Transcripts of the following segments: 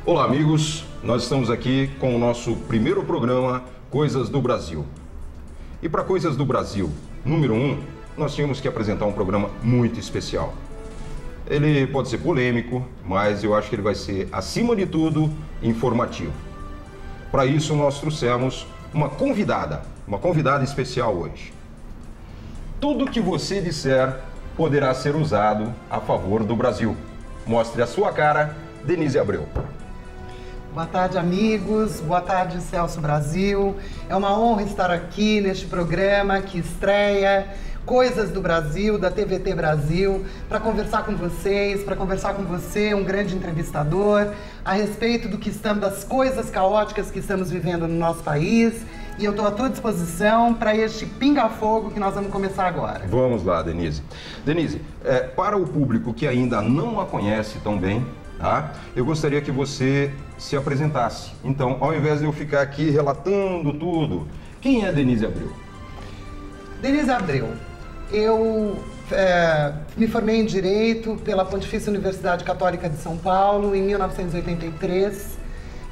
Olá, amigos. Nós estamos aqui com o nosso primeiro programa Coisas do Brasil. E para Coisas do Brasil, número 1, nós tínhamos que apresentar um programa muito especial. Ele pode ser polêmico, mas eu acho que ele vai ser, acima de tudo, informativo. Para isso, nós trouxemos uma convidada especial hoje. Tudo que você disser poderá ser usado a favor do Brasil. Mostre a sua cara, Denise Abreu. Boa tarde, amigos. Boa tarde, Celso Brasil. É uma honra estar aqui neste programa que estreia Coisas do Brasil, da TVT Brasil, para conversar com vocês, para conversar com você, um grande entrevistador, a respeito das coisas caóticas que estamos vivendo no nosso país. E eu estou à tua disposição para este pinga-fogo que nós vamos começar agora. Vamos lá, Denise. Denise, para o público que ainda não a conhece tão bem, tá? Eu gostaria que você se apresentasse. Então, ao invés de eu ficar aqui relatando tudo, quem é Denise Abreu? Denise Abreu. Eu me formei em Direito pela Pontifícia Universidade Católica de São Paulo em 1983.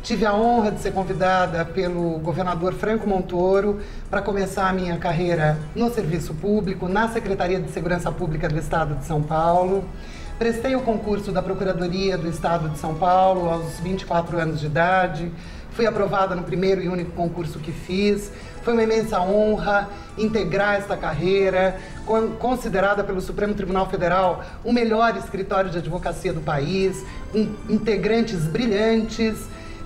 Tive a honra de ser convidada pelo governador Franco Montoro para começar a minha carreira no serviço público, na Secretaria de Segurança Pública do Estado de São Paulo. Prestei o concurso da Procuradoria do Estado de São Paulo aos 24 anos de idade. Fui aprovada no primeiro e único concurso que fiz. Foi uma imensa honra integrar esta carreira, considerada pelo Supremo Tribunal Federal o melhor escritório de advocacia do país, com integrantes brilhantes.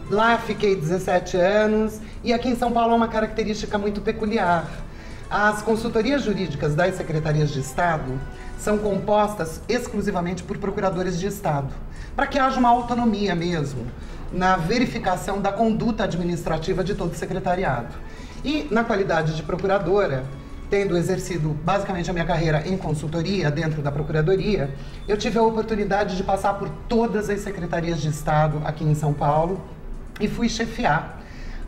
Lá fiquei 17 anos e aqui em São Paulo há uma característica muito peculiar. As consultorias jurídicas das secretarias de Estado são compostas exclusivamente por procuradores de Estado, para que haja uma autonomia mesmo na verificação da conduta administrativa de todo o secretariado. E, na qualidade de procuradora, tendo exercido basicamente a minha carreira em consultoria dentro da Procuradoria, eu tive a oportunidade de passar por todas as secretarias de Estado aqui em São Paulo e fui chefiar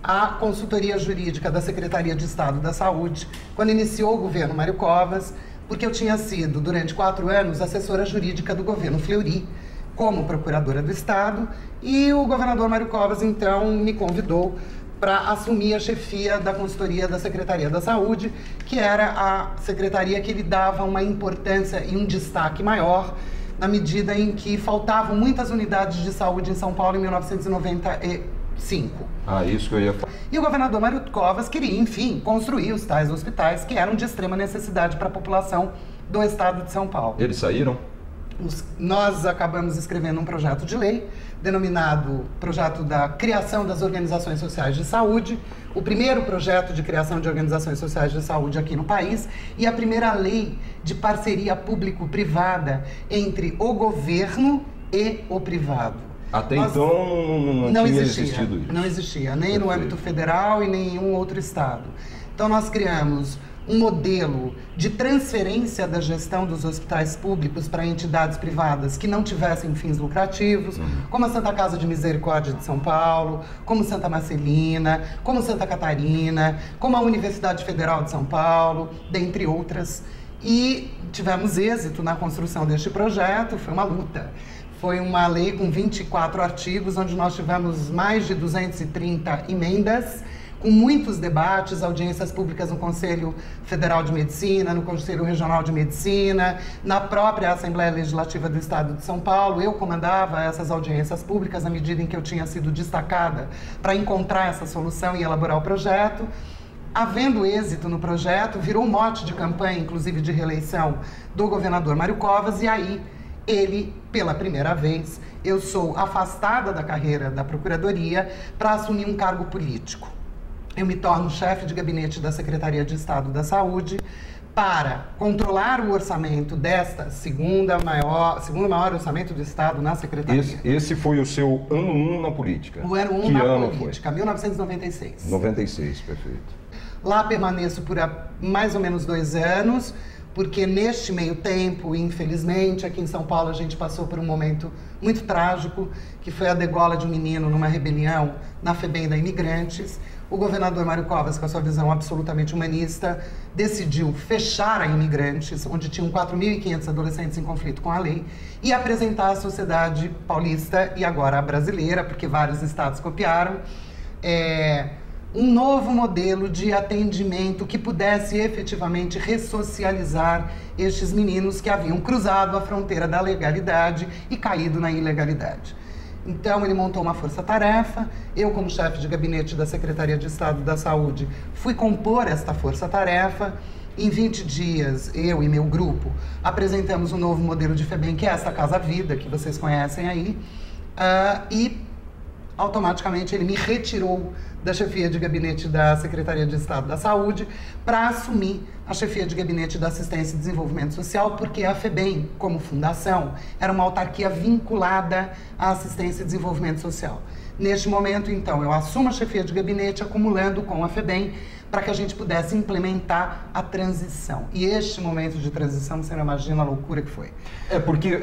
a consultoria jurídica da Secretaria de Estado da Saúde, quando iniciou o governo Mário Covas, porque eu tinha sido, durante 4 anos, assessora jurídica do governo Fleury, como procuradora do Estado, e o governador Mário Covas, então, me convidou para assumir a chefia da consultoria da Secretaria da Saúde, que era a secretaria que lhe dava uma importância e um destaque maior, na medida em que faltavam muitas unidades de saúde em São Paulo em 1995. Isso que eu ia falar. E o governador Mário Covas queria, enfim, construir os tais hospitais que eram de extrema necessidade para a população do estado de São Paulo. Eles saíram? Nós acabamos escrevendo um projeto de lei, denominado Projeto da Criação das Organizações Sociais de Saúde, o primeiro projeto de criação de organizações sociais de saúde aqui no país e a primeira lei de parceria público-privada entre o governo e o privado. Até então não tinha existido isso. Não existia, nem no âmbito federal e nem em nenhum outro estado. Então nós criamos um modelo de transferência da gestão dos hospitais públicos para entidades privadas que não tivessem fins lucrativos, como a Santa Casa de Misericórdia de São Paulo, como Santa Marcelina, como Santa Catarina, como a Universidade Federal de São Paulo, dentre outras. E tivemos êxito na construção deste projeto, foi uma luta. Foi uma lei com 24 artigos, onde nós tivemos mais de 230 emendas, com muitos debates, audiências públicas no Conselho Federal de Medicina, no Conselho Regional de Medicina, na própria Assembleia Legislativa do Estado de São Paulo. Eu comandava essas audiências públicas à medida em que eu tinha sido destacada para encontrar essa solução e elaborar o projeto. Havendo êxito no projeto, virou um mote de campanha, inclusive de reeleição, do governador Mário Covas, e aí ele, pela primeira vez, eu sou afastada da carreira da Procuradoria para assumir um cargo político. Eu me torno chefe de gabinete da Secretaria de Estado da Saúde para controlar o orçamento desta segundo maior orçamento do Estado na Secretaria. Esse foi o seu ano 1 na política? O ano 1 na política, 1996. 96, perfeito. Lá permaneço por mais ou menos 2 anos, porque neste meio tempo, infelizmente, aqui em São Paulo a gente passou por um momento muito trágico, que foi a degola de um menino numa rebelião na FEBEM da Imigrantes. O governador Mário Covas, com a sua visão absolutamente humanista, decidiu fechar a Imigrantes, onde tinham 4.500 adolescentes em conflito com a lei, e apresentar à sociedade paulista e agora a brasileira, porque vários estados copiaram, um novo modelo de atendimento que pudesse efetivamente ressocializar estes meninos que haviam cruzado a fronteira da legalidade e caído na ilegalidade. Então, ele montou uma força-tarefa. Eu, como chefe de gabinete da Secretaria de Estado da Saúde, fui compor esta força-tarefa. Em 20 dias, eu e meu grupo apresentamos um novo modelo de FEBEM, que é essa Casa Vida, que vocês conhecem aí, e automaticamente ele me retirou da chefia de gabinete da Secretaria de Estado da Saúde para assumir a chefia de gabinete da Assistência e Desenvolvimento Social, porque a FEBEM, como fundação, era uma autarquia vinculada à Assistência e Desenvolvimento Social. Neste momento, então, eu assumo a chefia de gabinete acumulando com a FEBEM para que a gente pudesse implementar a transição. E este momento de transição, você não imagina a loucura que foi. Porque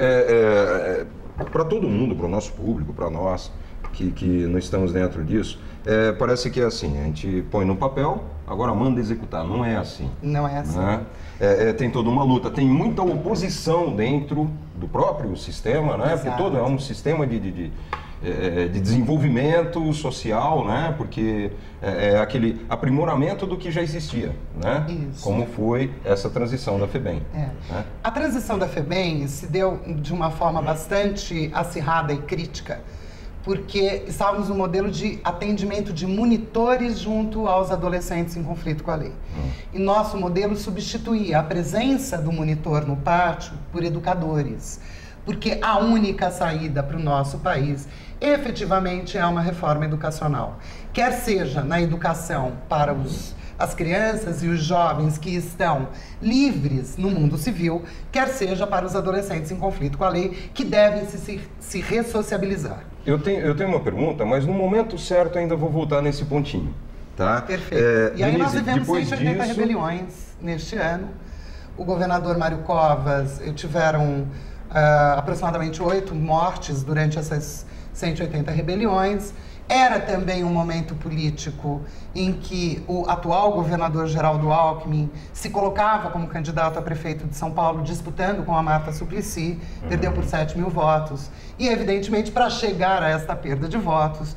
para todo mundo, para o nosso público, para nós, que não estamos dentro disso, parece que é assim, a gente põe no papel, agora manda executar. Não é assim. Não é assim. Né? Tem toda uma luta, tem muita oposição dentro do próprio sistema, né? Porque todo é um sistema de desenvolvimento social, né? Porque é aquele aprimoramento do que já existia, né? Isso. Como foi essa transição da FEBEM. Né? A transição da FEBEM se deu de uma forma bastante acirrada e crítica, porque estávamos no modelo de atendimento de monitores junto aos adolescentes em conflito com a lei. E nosso modelo substituía a presença do monitor no pátio por educadores, porque a única saída para o nosso país efetivamente é uma reforma educacional. Quer seja na educação para as crianças e os jovens que estão livres no mundo civil, quer seja para os adolescentes em conflito com a lei, que devem se ressociabilizar. Eu tenho uma pergunta, mas no momento certo ainda vou voltar nesse pontinho, tá? Perfeito. E aí Denise, nós vivemos 180 rebeliões neste ano. O governador Mário Covas tiveram aproximadamente 8 mortes durante essas 180 rebeliões. Era também um momento político em que o atual governador Geraldo Alckmin se colocava como candidato a prefeito de São Paulo, disputando com a Marta Suplicy, perdeu por 7 mil votos. E, evidentemente, para chegar a esta perda de votos,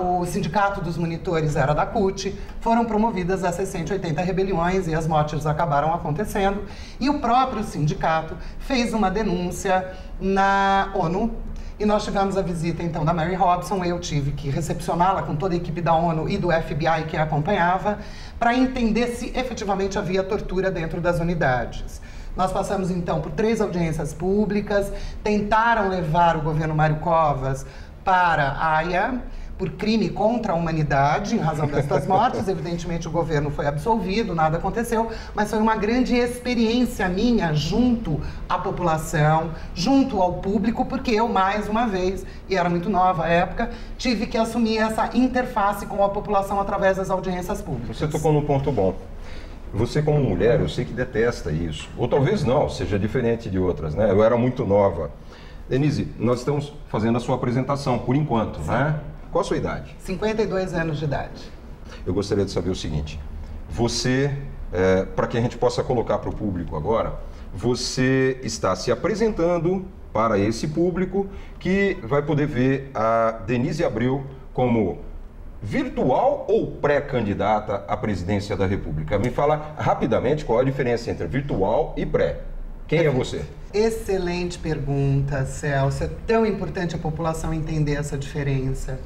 o sindicato dos monitores era da CUT, foram promovidas essas 180 rebeliões e as mortes acabaram acontecendo. E o próprio sindicato fez uma denúncia na ONU. E nós tivemos a visita, então, da Mary Robson. Eu tive que recepcioná-la com toda a equipe da ONU e do FBI que a acompanhava, para entender se efetivamente havia tortura dentro das unidades. Nós passamos, então, por 3 audiências públicas, tentaram levar o governo Mário Covas para a Haia por crime contra a humanidade, em razão destas mortes. Evidentemente, o governo foi absolvido, nada aconteceu, mas foi uma grande experiência minha junto à população, junto ao público, porque eu, mais uma vez, e era muito nova à época, tive que assumir essa interface com a população através das audiências públicas. Você tocou num ponto bom. Você, como mulher, eu sei que detesta isso. Ou talvez não, seja diferente de outras, né? Eu era muito nova. Denise, nós estamos fazendo a sua apresentação, por enquanto, né? Qual a sua idade? 52 anos de idade. Eu gostaria de saber o seguinte. Você, para que a gente possa colocar para o público agora, você está se apresentando para esse público que vai poder ver a Denise Abreu como virtual ou pré-candidata à presidência da República? Me fala rapidamente qual a diferença entre virtual e pré. Quem é você? Excelente pergunta, Celso. É tão importante a população entender essa diferença.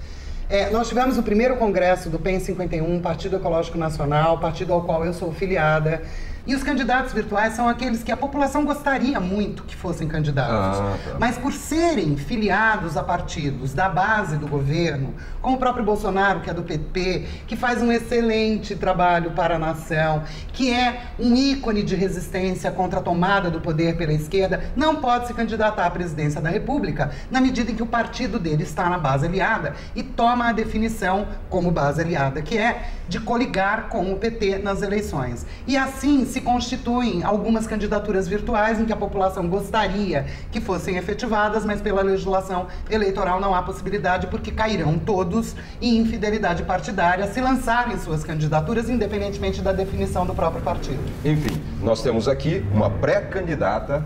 Nós tivemos o primeiro congresso do PEN 51, Partido Ecológico Nacional, partido ao qual eu sou filiada. E os candidatos virtuais são aqueles que a população gostaria muito que fossem candidatos. Tá. Mas por serem filiados a partidos da base do governo, como o próprio Bolsonaro, que é do PP, que faz um excelente trabalho para a nação, que é um ícone de resistência contra a tomada do poder pela esquerda, não pode se candidatar à presidência da República na medida em que o partido dele está na base aliada e toma a definição como base aliada, que é de coligar com o PT nas eleições. E assim se constituem algumas candidaturas virtuais em que a população gostaria que fossem efetivadas, mas pela legislação eleitoral não há possibilidade, porque cairão todos em infidelidade partidária se lançarem suas candidaturas, independentemente da definição do próprio partido. Enfim, nós temos aqui uma pré-candidata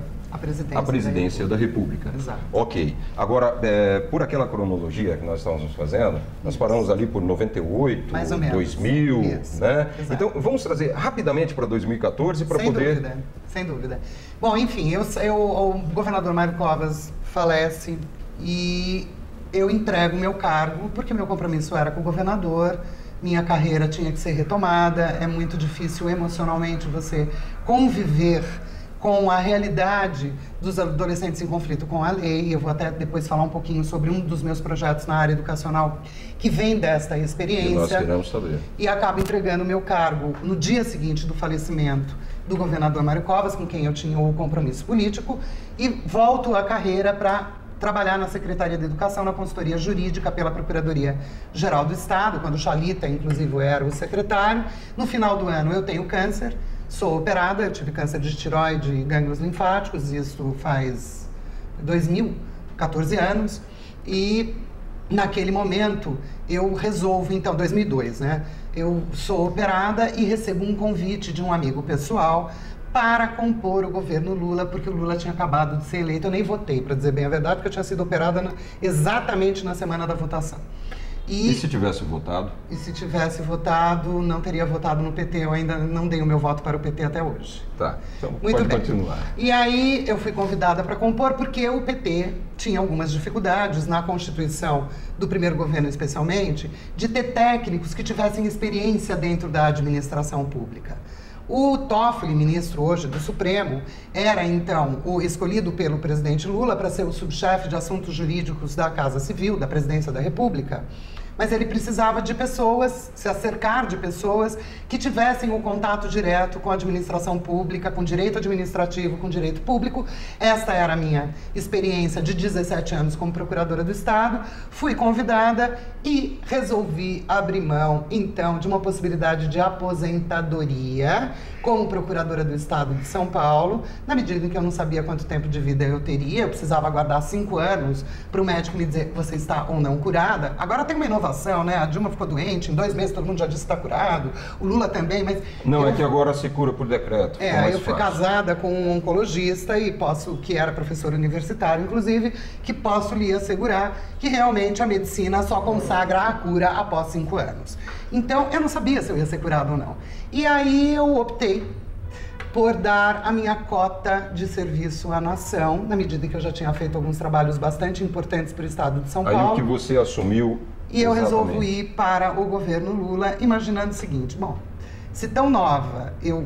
à presidência da República. Exato. Ok. Agora, por aquela cronologia que nós estamos fazendo, nós paramos ali por 98, mais ou menos. 2000, Isso. né? Exato. Então, vamos trazer rapidamente para 2014 para poder... Dúvida, sem dúvida. Bom, enfim, o governador Mário Covas falece e eu entrego o meu cargo, porque meu compromisso era com o governador, minha carreira tinha que ser retomada, é muito difícil emocionalmente você conviver com a realidade dos adolescentes em conflito com a lei. Eu vou até depois falar um pouquinho sobre um dos meus projetos na área educacional que vem desta experiência. E nós queremos saber. E acabo entregando o meu cargo no dia seguinte do falecimento do governador Mário Covas, com quem eu tinha o compromisso político, e volto à carreira para trabalhar na Secretaria de Educação, na consultoria jurídica pela Procuradoria-Geral do Estado, quando o Chalita, inclusive, era o secretário. No final do ano eu tenho câncer, sou operada, eu tive câncer de tireoide e gânglios linfáticos, isso faz 14 anos, e naquele momento eu resolvo, então, 2002, né? Eu sou operada e recebo um convite de um amigo pessoal para compor o governo Lula, porque o Lula tinha acabado de ser eleito. Eu nem votei, para dizer bem a verdade, porque eu tinha sido operada exatamente na semana da votação. E se tivesse votado? E se tivesse votado, não teria votado no PT. Eu ainda não dei o meu voto para o PT até hoje. Tá, então muito pode bem. Continuar. E aí eu fui convidada para compor porque o PT tinha algumas dificuldades na constituição do primeiro governo, especialmente, de ter técnicos que tivessem experiência dentro da administração pública. O Toffoli, ministro hoje do Supremo, era então o escolhido pelo presidente Lula para ser o subchefe de assuntos jurídicos da Casa Civil, da Presidência da República. Mas ele precisava de pessoas, se acercar de pessoas que tivessem o contato direto com a administração pública, com direito administrativo, com direito público. Esta era a minha experiência de 17 anos como procuradora do Estado. Fui convidada e resolvi abrir mão, então, de uma possibilidade de aposentadoria como procuradora do Estado de São Paulo, na medida em que eu não sabia quanto tempo de vida eu teria. Eu precisava aguardar 5 anos para o médico me dizer você está ou não curada. Agora tem uma inovação, né? A Dilma ficou doente, em 2 meses todo mundo já disse que está curado, o Lula também, mas... Não, é que agora se cura por decreto. Eu fui casada com um oncologista e que era professor universitário, inclusive, que posso lhe assegurar que realmente a medicina só consagra a cura após 5 anos. Então, eu não sabia se eu ia ser curada ou não. E aí eu optei por dar a minha cota de serviço à nação, na medida em que eu já tinha feito alguns trabalhos bastante importantes para o Estado de São Paulo. Aí o que você assumiu... E eu resolvo ir para o governo Lula, imaginando o seguinte: bom, se tão nova eu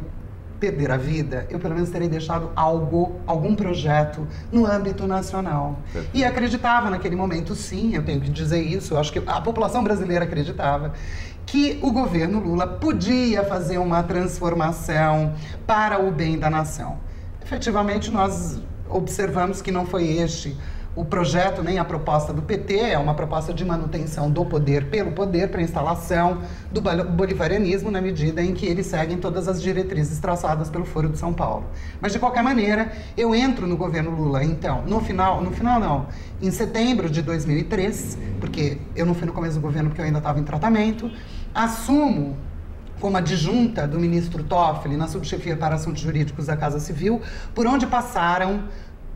perder a vida, eu pelo menos terei deixado algum projeto no âmbito nacional. E acreditava naquele momento, sim, eu tenho que dizer isso, eu acho que a população brasileira acreditava, que o governo Lula podia fazer uma transformação para o bem da nação. Efetivamente, nós observamos que não foi este o projeto, nem a proposta do PT, é uma proposta de manutenção do poder pelo poder, para instalação do bolivarianismo, na medida em que eles seguem todas as diretrizes traçadas pelo Foro de São Paulo. Mas, de qualquer maneira, eu entro no governo Lula, então, em setembro de 2003, porque eu não fui no começo do governo porque eu ainda estava em tratamento, assumo como adjunta do ministro Toffoli na subchefia para assuntos jurídicos da Casa Civil, por onde passaram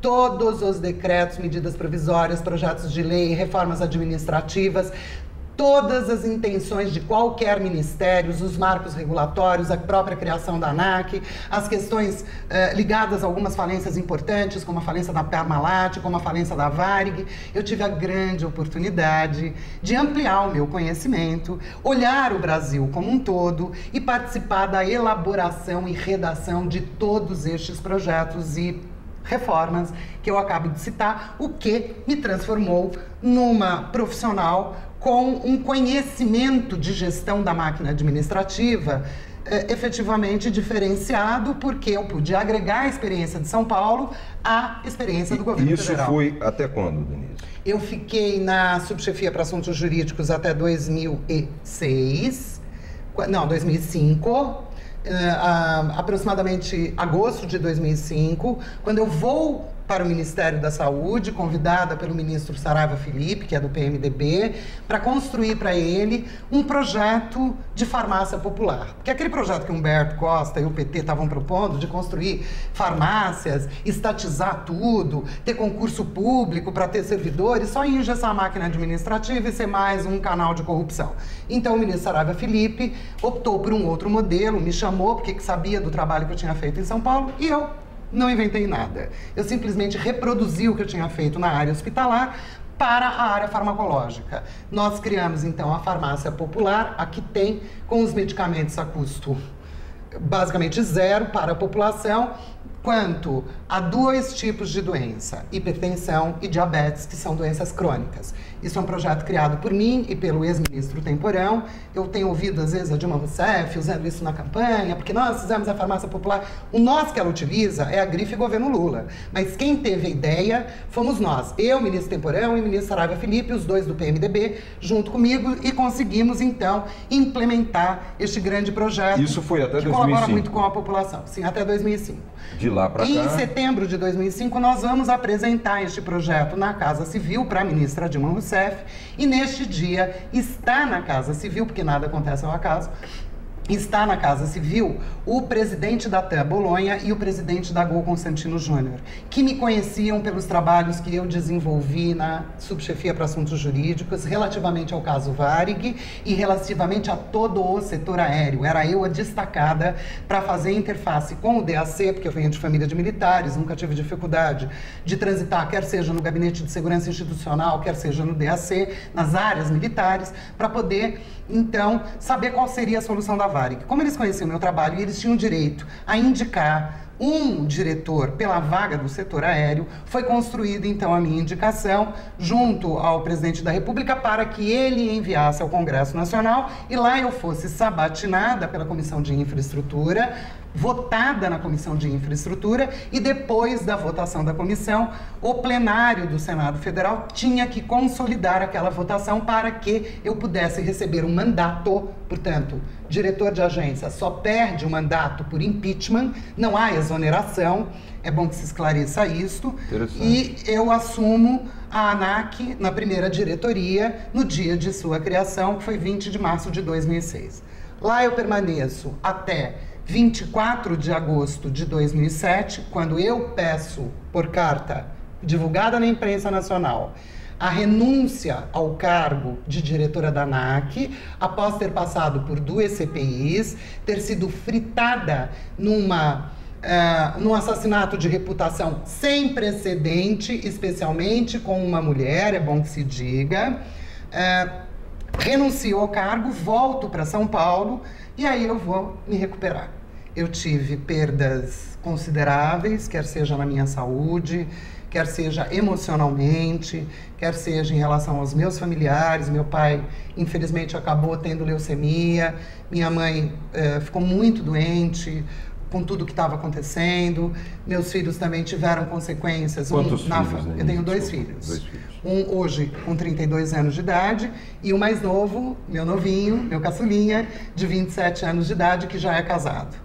todos os decretos, medidas provisórias, projetos de lei, reformas administrativas, todas as intenções de qualquer ministério, os marcos regulatórios, a própria criação da ANAC, as questões ligadas a algumas falências importantes, como a falência da Parmalat, como a falência da Varig. Eu tive a grande oportunidade de ampliar o meu conhecimento, olhar o Brasil como um todo e participar da elaboração e redação de todos estes projetos e reformas que eu acabo de citar, o que me transformou numa profissional com um conhecimento de gestão da máquina administrativa efetivamente diferenciado, porque eu pude agregar a experiência de São Paulo à experiência do governo federal. Isso foi até quando, Denise? Eu fiquei na subchefia para assuntos jurídicos até 2005. aproximadamente agosto de 2005, quando eu vou para o Ministério da Saúde, convidada pelo ministro Saraiva Felipe, que é do PMDB, para construir para ele um projeto de farmácia popular. Porque aquele projeto que Humberto Costa e o PT estavam propondo, de construir farmácias, estatizar tudo, ter concurso público para ter servidores, só ia engessar a máquina administrativa e ser mais um canal de corrupção. Então o ministro Saraiva Felipe optou por um outro modelo, me chamou porque sabia do trabalho que eu tinha feito em São Paulo e eu não inventei nada. Eu simplesmente reproduzi o que eu tinha feito na área hospitalar para a área farmacológica. Nós criamos, então, a farmácia popular, a que tem com os medicamentos a custo basicamente zero para a população, quanto a 2 tipos de doença, hipertensão e diabetes, que são doenças crônicas. Isso é um projeto criado por mim e pelo ex-ministro Temporão. Eu tenho ouvido, às vezes, a Dilma Rousseff usando isso na campanha, porque nós fizemos a farmácia popular. O nós que ela utiliza é a grife governo Lula. Mas quem teve a ideia fomos nós. Eu, ministro Temporão, e o ministro Saraiva Felipe, os 2 do PMDB, junto comigo, e conseguimos, então, implementar este grande projeto. Isso foi até 2005. Que colabora muito com a população. Sim, até 2005. De lá para cá. Em setembro de 2005, nós vamos apresentar este projeto na Casa Civil para a ministra Dilma Rousseff, e neste dia está na Casa Civil, porque nada acontece ao acaso, está na Casa Civil o presidente da TAM Bolonha e o presidente da Gol Constantino Júnior, que me conheciam pelos trabalhos que eu desenvolvi na subchefia para assuntos jurídicos relativamente ao caso Varig e relativamente a todo o setor aéreo. Era eu a destacada para fazer interface com o DAC, porque eu venho de família de militares, nunca tive dificuldade de transitar, quer seja no Gabinete de Segurança Institucional, quer seja no DAC, nas áreas militares, para poder, então, saber qual seria a solução da Varig. Como eles conheciam o meu trabalho e eles tinham direito a indicar um diretor pela vaga do setor aéreo, foi construída então a minha indicação junto ao presidente da República para que ele enviasse ao Congresso Nacional e lá eu fosse sabatinada pela Comissão de Infraestrutura, votada na Comissão de Infraestrutura e depois da votação da comissão, o plenário do Senado Federal tinha que consolidar aquela votação para que eu pudesse receber um mandato. Portanto, diretor de agência só perde o mandato por impeachment, não há exoneração, é bom que se esclareça isto, e eu assumo a ANAC na primeira diretoria no dia de sua criação, que foi 20 de março de 2006. Lá eu permaneço até 24 de agosto de 2007, quando eu peço por carta, divulgada na imprensa nacional, a renúncia ao cargo de diretora da ANAC, após ter passado por 2 CPIs, ter sido fritada num assassinato de reputação sem precedente, especialmente com uma mulher, é bom que se diga, renuncio ao cargo, volto para São Paulo, e aí eu vou me recuperar. Eu tive perdas consideráveis, quer seja na minha saúde, quer seja emocionalmente, quer seja em relação aos meus familiares. Meu pai, infelizmente, acabou tendo leucemia, minha mãe ficou muito doente com tudo que estava acontecendo, meus filhos também tiveram consequências. Quantos filhos? Eu tenho 2 filhos. 2 filhos. Um hoje com 32 anos de idade e o mais novo, meu novinho, meu caçulinha, de 27 anos de idade, que já é casado.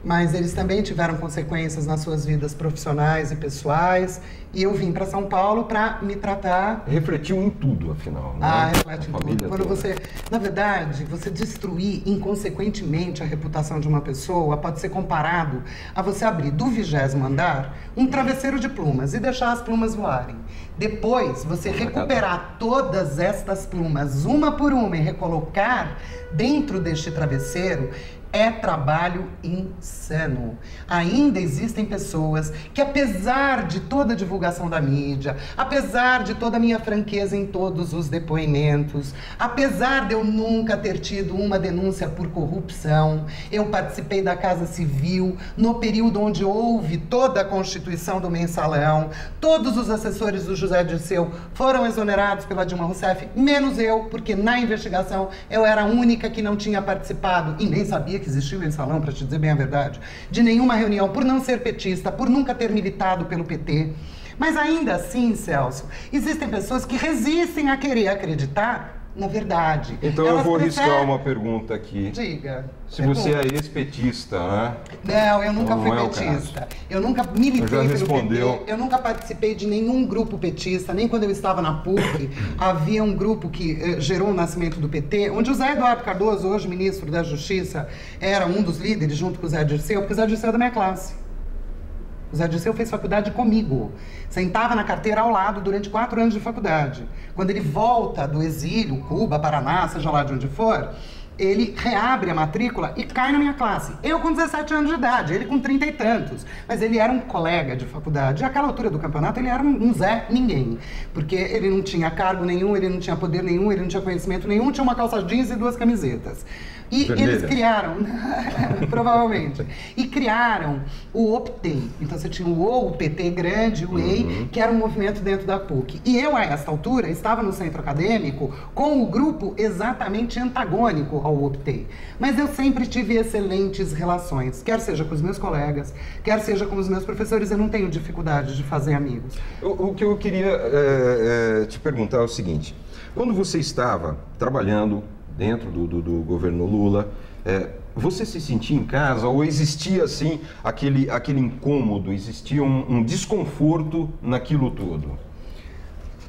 Mas eles também tiveram consequências nas suas vidas profissionais e pessoais, e eu vim para São Paulo para me tratar. Refletiu em tudo, afinal, né? Reflete em tudo. Quando você, na verdade, você destruir inconsequentemente a reputação de uma pessoa pode ser comparado a você abrir do 20º andar um travesseiro de plumas e deixar as plumas voarem. Depois, você recuperar todas estas plumas, uma por uma, e recolocar dentro deste travesseiro, é trabalho insano. Ainda existem pessoas que, apesar de toda a divulgação da mídia, apesar de toda a minha franqueza em todos os depoimentos, apesar de eu nunca ter tido uma denúncia por corrupção, eu participei da Casa Civil no período onde houve toda a constituição do mensalão, todos os assessores do José Dirceu foram exonerados pela Dilma Rousseff, menos eu, porque na investigação eu era a única que não tinha participado e nem sabia que existia o mensalão, para te dizer bem a verdade, de nenhuma reunião, por não ser petista, por nunca ter militado pelo PT. Mas ainda assim, Celso, existem pessoas que resistem a querer acreditar na verdade. Então eu vou arriscar uma pergunta aqui. Diga. Se você é ex-petista, né? Não, eu nunca fui não é petista. Eu nunca militei pelo respondeu. PT. Eu nunca participei de nenhum grupo petista. Nem quando eu estava na PUC, havia um grupo que gerou o nascimento do PT, onde o Zé Eduardo Cardoso, hoje ministro da Justiça, era um dos líderes, junto com o Zé Dirceu, porque o Zé Dirceu é da minha classe. O Zé Dirceu fez faculdade comigo. Sentava na carteira ao lado durante 4 anos de faculdade. Quando ele volta do exílio, Cuba, Paraná, seja lá de onde for, ele reabre a matrícula e cai na minha classe. Eu com 17 anos de idade, ele com 30 e tantos. Mas ele era um colega de faculdade. E àquela altura do campeonato ele era um Zé Ninguém. Porque ele não tinha cargo nenhum, ele não tinha poder nenhum, ele não tinha conhecimento nenhum, tinha uma calça jeans e 2 camisetas. E vermelha. Eles criaram, provavelmente, e criaram o OPTEI. Então você tinha o PT grande, o EI, que era um movimento dentro da PUC. E eu, a esta altura, estava no centro acadêmico com o grupo exatamente antagônico ao OPTEI. Mas eu sempre tive excelentes relações, quer seja com os meus colegas, quer seja com os meus professores, eu não tenho dificuldade de fazer amigos. O que eu queria te perguntar é o seguinte, quando você estava trabalhando dentro do governo Lula, você se sentia em casa ou existia assim aquele incômodo, existia um desconforto naquilo tudo?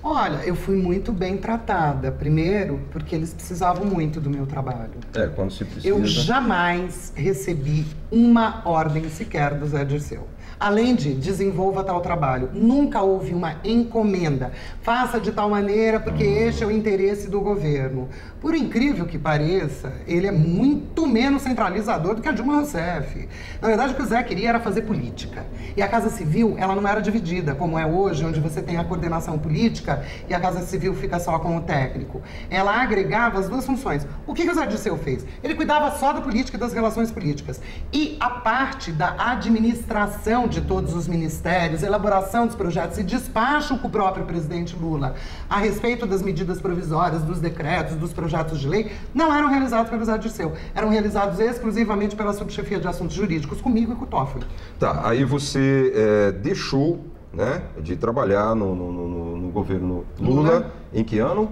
Olha, eu fui muito bem tratada. Primeiro, porque eles precisavam muito do meu trabalho. Quando se precisa. Eu jamais recebi uma ordem sequer do Zé Dirceu. Além de desenvolva tal trabalho, nunca houve uma encomenda. Faça de tal maneira porque este é o interesse do governo. Por incrível que pareça, ele é muito menos centralizador do que a Dilma Rousseff. Na verdade, o que o Zé queria era fazer política. E a Casa Civil, ela não era dividida, como é hoje, onde você tem a coordenação política e a Casa Civil fica só com o técnico. Ela agregava as duas funções. O que o Zé Dirceu fez? Ele cuidava só da política e das relações políticas. E a parte da administração de todos os ministérios, elaboração dos projetos e despacho com o próprio presidente Lula a respeito das medidas provisórias, dos decretos, dos projetos de lei, não eram realizados pelo Zé Dirceu. Eram realizados exclusivamente pela subchefia de assuntos jurídicos, comigo e com o Toffoli. Tá, aí você deixou, né, de trabalhar no governo Lula em que ano?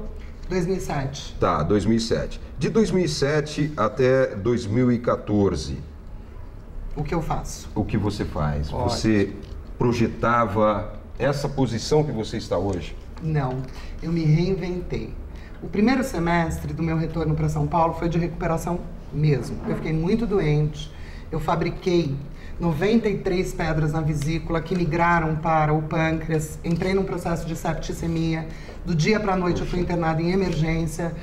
2007. Tá, 2007. De 2007 até 2014. O que eu faço? O que você faz? Ótimo. Você projetava essa posição que você está hoje? Não, eu me reinventei. O primeiro semestre do meu retorno para São Paulo foi de recuperação mesmo. Eu fiquei muito doente, eu fabriquei 93 pedras na vesícula que migraram para o pâncreas, entrei num processo de septicemia. Do dia para a noite eu fui internada em emergência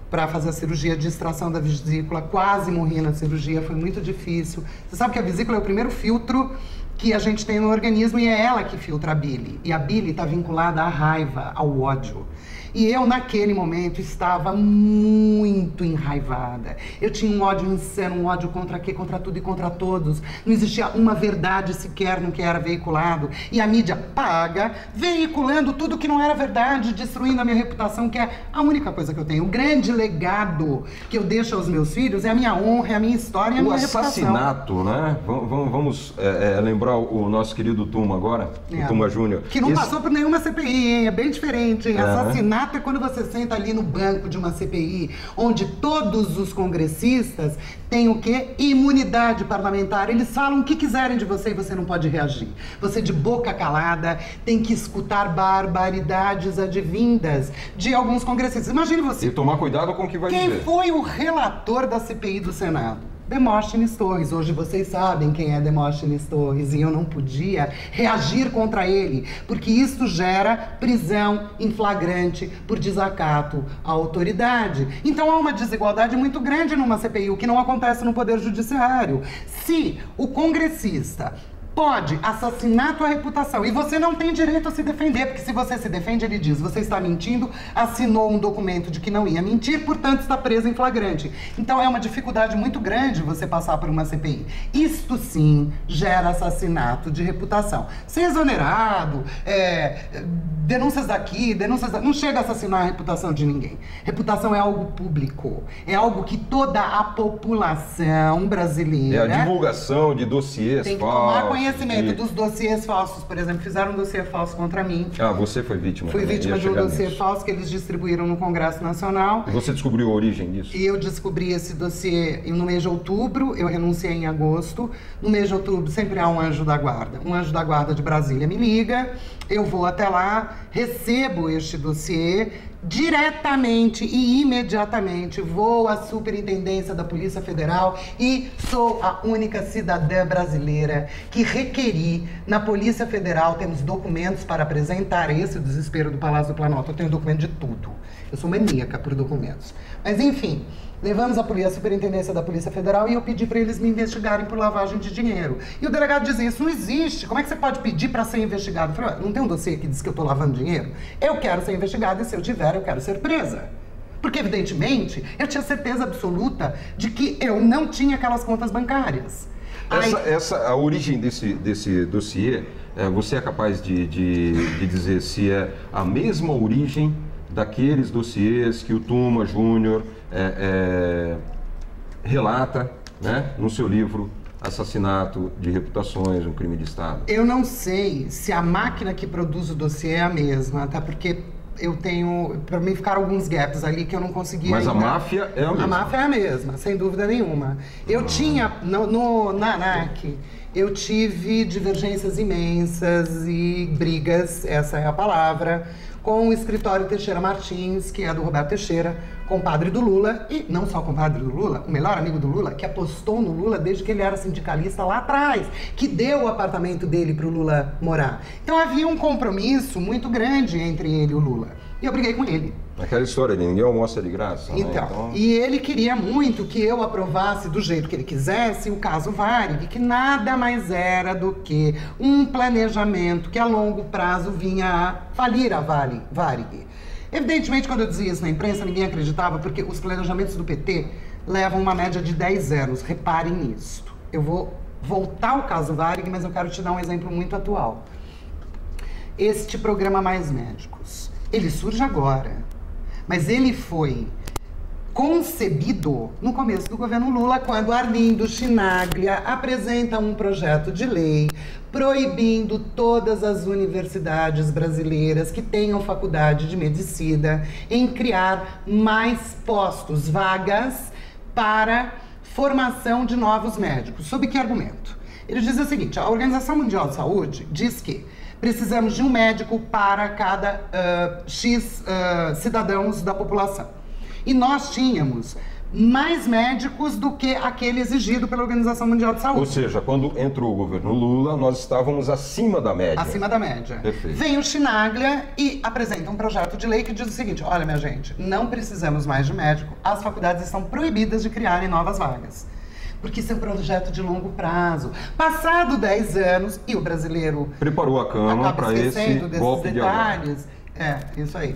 para fazer a cirurgia de extração da vesícula, quase morri na cirurgia, foi muito difícil. Você sabe que a vesícula é o primeiro filtro que a gente tem no organismo e é ela que filtra a bile. E a bile está vinculada à raiva, ao ódio. E eu, naquele momento, estava muito enraivada. Eu tinha um ódio insano, um ódio contra quê? Contra tudo e contra todos. Não existia uma verdade sequer no que era veiculado. E a mídia paga, veiculando tudo que não era verdade, destruindo a minha reputação, que é a única coisa que eu tenho. O grande legado que eu deixo aos meus filhos é a minha honra, é a minha história, é a minha reputação. O assassinato, né? Vamos lembrar o nosso querido Tuma agora, o Tuma Júnior. Que não passou por nenhuma CPI, hein? É bem diferente, hein? Assassinato é quando você senta ali no banco de uma CPI, onde todos os congressistas têm o quê? Imunidade parlamentar. Eles falam o que quiserem de você e você não pode reagir. Você, de boca calada, tem que escutar barbaridades advindas de alguns congressistas. Imagine você. E tomar cuidado com o que vai dizer. Quem foi o relator da CPI do Senado? Demóstenes Torres. Hoje vocês sabem quem é Demóstenes Torres e eu não podia reagir contra ele, porque isso gera prisão em flagrante por desacato à autoridade. Então há uma desigualdade muito grande numa CPI, o que não acontece no Poder Judiciário. Se o congressista pode assassinar a tua reputação e você não tem direito a se defender, porque se você se defende, ele diz, você está mentindo, assinou um documento de que não ia mentir, portanto está preso em flagrante. Então é uma dificuldade muito grande você passar por uma CPI. Isto sim gera assassinato de reputação. Ser exonerado, denúncias daqui, denúncias daqui, não chega a assassinar a reputação de ninguém. Reputação é algo público, é algo que toda a população brasileira a divulgação de dossiês tem que tomar conhecimento conhecimento dos dossiês falsos, por exemplo, fizeram um dossiê falso contra mim. Ah, você foi vítima. Fui vítima de um dossiê falso que eles distribuíram no Congresso Nacional. E você descobriu a origem disso? E eu descobri esse dossiê no mês de outubro, eu renunciei em agosto. No mês de outubro sempre há um anjo da guarda. Um anjo da guarda de Brasília me liga, eu vou até lá, recebo este dossiê, diretamente e imediatamente vou à Superintendência da Polícia Federal e sou a única cidadã brasileira que requeri na Polícia Federal, temos documentos para apresentar, esse é o desespero do Palácio do Planalto, eu tenho documento de tudo, eu sou maníaca por documentos. Mas enfim, levamos a Superintendência da Polícia Federal e eu pedi para eles me investigarem por lavagem de dinheiro. E o delegado dizia, isso não existe, como é que você pode pedir para ser investigado? Eu falei, não tem um dossiê que diz que eu estou lavando dinheiro? Eu quero ser investigado e se eu tiver, eu quero ser presa. Porque, evidentemente, eu tinha certeza absoluta de que eu não tinha aquelas contas bancárias. A origem desse dossiê, você é capaz de dizer se é a mesma origem daqueles dossiês que o Tuma Júnior relata, né, no seu livro Assassinato de Reputações, um Crime de Estado? Eu não sei se a máquina que produz o dossiê é a mesma, até porque eu tenho, para mim ficaram alguns gaps ali que eu não consegui ainda. Mas a máfia é a mesma? A máfia é a mesma, sem dúvida nenhuma. Eu tinha, na ANAC, eu tive divergências imensas e brigas, essa é a palavra, com o escritório Teixeira Martins, que é do Roberto Teixeira, compadre do Lula, e não só compadre do Lula, o melhor amigo do Lula, que apostou no Lula desde que ele era sindicalista lá atrás, que deu o apartamento dele para o Lula morar. Então havia um compromisso muito grande entre ele e o Lula. E eu briguei com ele. Aquela história de ninguém almoça de graça, né? Então, e ele queria muito que eu aprovasse do jeito que ele quisesse o caso Varig, que nada mais era do que um planejamento que a longo prazo vinha a falir a Varig. Evidentemente, quando eu dizia isso na imprensa, ninguém acreditava, porque os planejamentos do PT levam uma média de 10 anos. Reparem nisso. Eu vou voltar ao caso Varig, mas eu quero te dar um exemplo muito atual. Este programa Mais Médicos, ele surge agora, mas ele foi concebido no começo do governo Lula, quando Arlindo Chinaglia apresenta um projeto de lei proibindo todas as universidades brasileiras que tenham faculdade de medicina em criar mais postos, vagas para formação de novos médicos. Sob que argumento? Ele diz o seguinte, a Organização Mundial de Saúde diz que precisamos de um médico para cada X cidadãos da população. E nós tínhamos mais médicos do que aquele exigido pela Organização Mundial de Saúde. Ou seja, quando entrou o governo Lula, nós estávamos acima da média. Acima da média. Perfeito. Vem o Chinaglia e apresenta um projeto de lei que diz o seguinte, olha, minha gente, não precisamos mais de médico, as faculdades estão proibidas de criarem novas vagas. Porque isso é um projeto de longo prazo. Passado 10 anos, e o brasileiro preparou a cama para esse golpe de detalhes. Isso aí.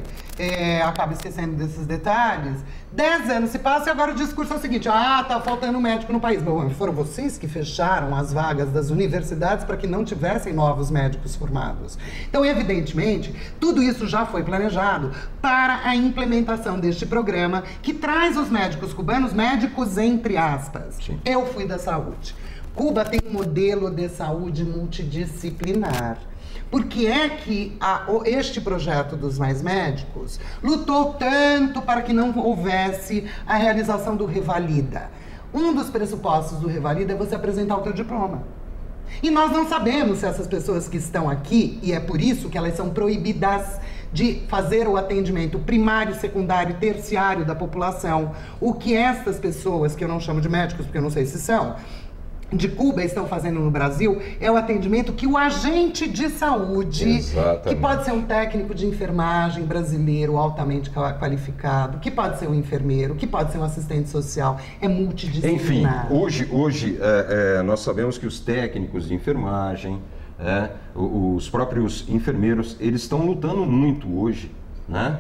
Acaba esquecendo desses detalhes. 10 anos se passam e agora o discurso é o seguinte, tá faltando médico no país. Bom, foram vocês que fecharam as vagas das universidades para que não tivessem novos médicos formados. Então, evidentemente, tudo isso já foi planejado para a implementação deste programa que traz os médicos cubanos, médicos entre aspas. Sim. Eu fui da saúde. Cuba tem um modelo de saúde multidisciplinar. Por que é que este projeto dos Mais Médicos lutou tanto para que não houvesse a realização do Revalida? Um dos pressupostos do Revalida é você apresentar o teu diploma. E nós não sabemos se essas pessoas que estão aqui, e é por isso que elas são proibidas de fazer o atendimento primário, secundário, terciário da população, o que estas pessoas, que eu não chamo de médicos porque eu não sei se são, de Cuba estão fazendo no Brasil, é o atendimento que o agente de saúde, exatamente, que pode ser um técnico de enfermagem brasileiro altamente qualificado, que pode ser um enfermeiro, que pode ser um assistente social, é multidisciplinar. Enfim, hoje nós sabemos que os técnicos de enfermagem, os próprios enfermeiros, eles estão lutando muito hoje, né?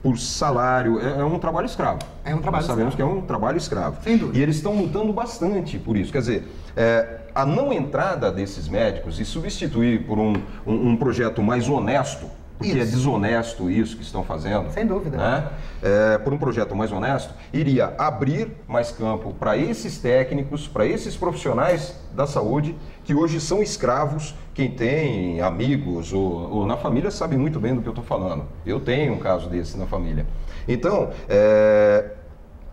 Por salário, é um trabalho escravo. É um trabalho escravo. Nós sabemos que é um trabalho escravo. Sem dúvida. E eles estão lutando bastante por isso. Quer dizer, a não entrada desses médicos e substituir por um projeto mais honesto, porque é desonesto isso que estão fazendo. Sem dúvida. Né? Por um projeto mais honesto, iria abrir mais campo para esses técnicos, para esses profissionais da saúde, que hoje são escravos. Quem tem amigos ou na família sabe muito bem do que eu estou falando. Eu tenho um caso desse na família. Então,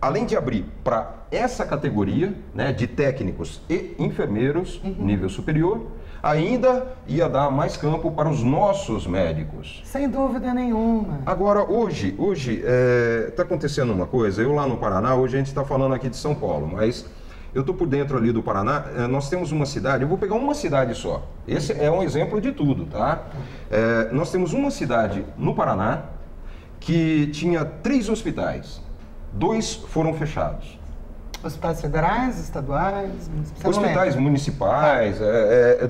além de abrir para essa categoria, né, de técnicos e enfermeiros, nível superior, ainda ia dar mais campo para os nossos médicos. Sem dúvida nenhuma. Agora, hoje está acontecendo uma coisa. Eu lá no Paraná, hoje a gente está falando aqui de São Paulo, mas eu estou por dentro ali do Paraná. Nós temos uma cidade, eu vou pegar uma cidade só. Esse é um exemplo de tudo, tá? Nós temos uma cidade no Paraná que tinha 3 hospitais. 2 foram fechados. Hospitais federais, estaduais, hospitais municipais,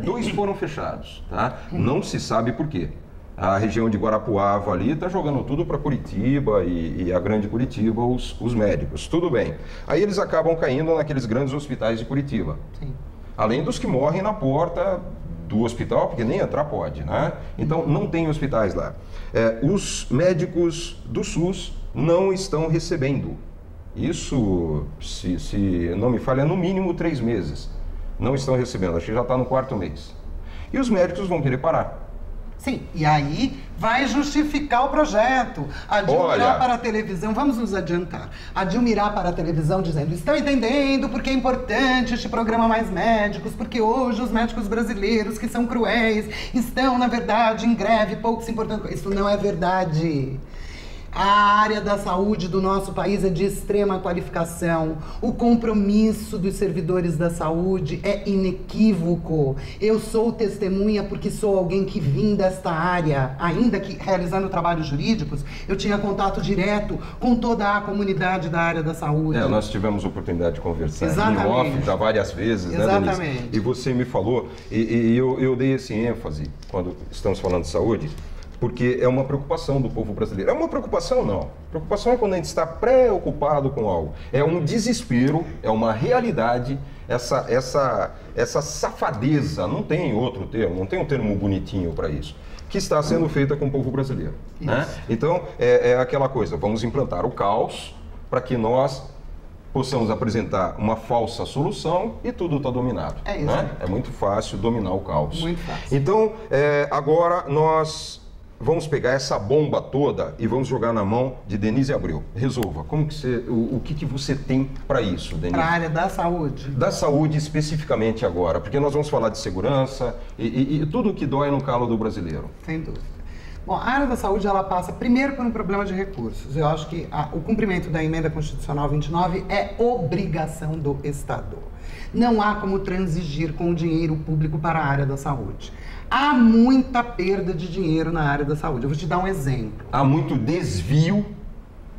2 foram fechados, tá? Não se sabe por quê. A região de Guarapuava ali está jogando tudo para Curitiba e a grande Curitiba, os médicos, tudo bem. Aí eles acabam caindo naqueles grandes hospitais de Curitiba. Sim. Além dos que morrem na porta do hospital, porque nem entrar pode, né? Então não tem hospitais lá. Os médicos do SUS não estão recebendo. Isso, se não me falha, é no mínimo 3 meses. Não estão recebendo, acho que já está no 4º mês. E os médicos vão querer parar. Sim, e aí vai justificar o projeto. A Dilma irá para a televisão, vamos nos adiantar. A Dilma irá para a televisão dizendo: estão entendendo porque é importante este programa Mais Médicos, porque hoje os médicos brasileiros, que são cruéis, estão, na verdade, em greve, pouco se importando. Isso não é verdade. A área da saúde do nosso país é de extrema qualificação. O compromisso dos servidores da saúde é inequívoco. Eu sou testemunha porque sou alguém que vim desta área. Ainda que realizando trabalhos jurídicos, eu tinha contato direto com toda a comunidade da área da saúde. Nós tivemos a oportunidade de conversar em off já várias vezes, exatamente, né, Denise? E você me falou, e eu dei esse ênfase quando estamos falando de saúde, porque é uma preocupação do povo brasileiro. É uma preocupação, não. Preocupação é quando a gente está preocupado com algo. É um desespero, é uma realidade, essa safadeza, não tem outro termo, não tem um termo bonitinho para isso, que está sendo feita com o povo brasileiro. Né? Então, é aquela coisa, vamos implantar o caos para que nós possamos apresentar uma falsa solução e tudo está dominado. É isso. Né? É muito fácil dominar o caos. Muito fácil. Então, agora nós vamos pegar essa bomba toda e vamos jogar na mão de Denise Abreu. Resolva. O que você tem para isso, Denise? Para a área da saúde. Da saúde especificamente agora, porque nós vamos falar de segurança e tudo o que dói no calo do brasileiro. Sem dúvida. Bom, a área da saúde, ela passa primeiro por um problema de recursos. Eu acho que o cumprimento da Emenda Constitucional 29 é obrigação do Estado. Não há como transigir com o dinheiro público para a área da saúde. Há muita perda de dinheiro na área da saúde. Eu vou te dar um exemplo. Há muito desvio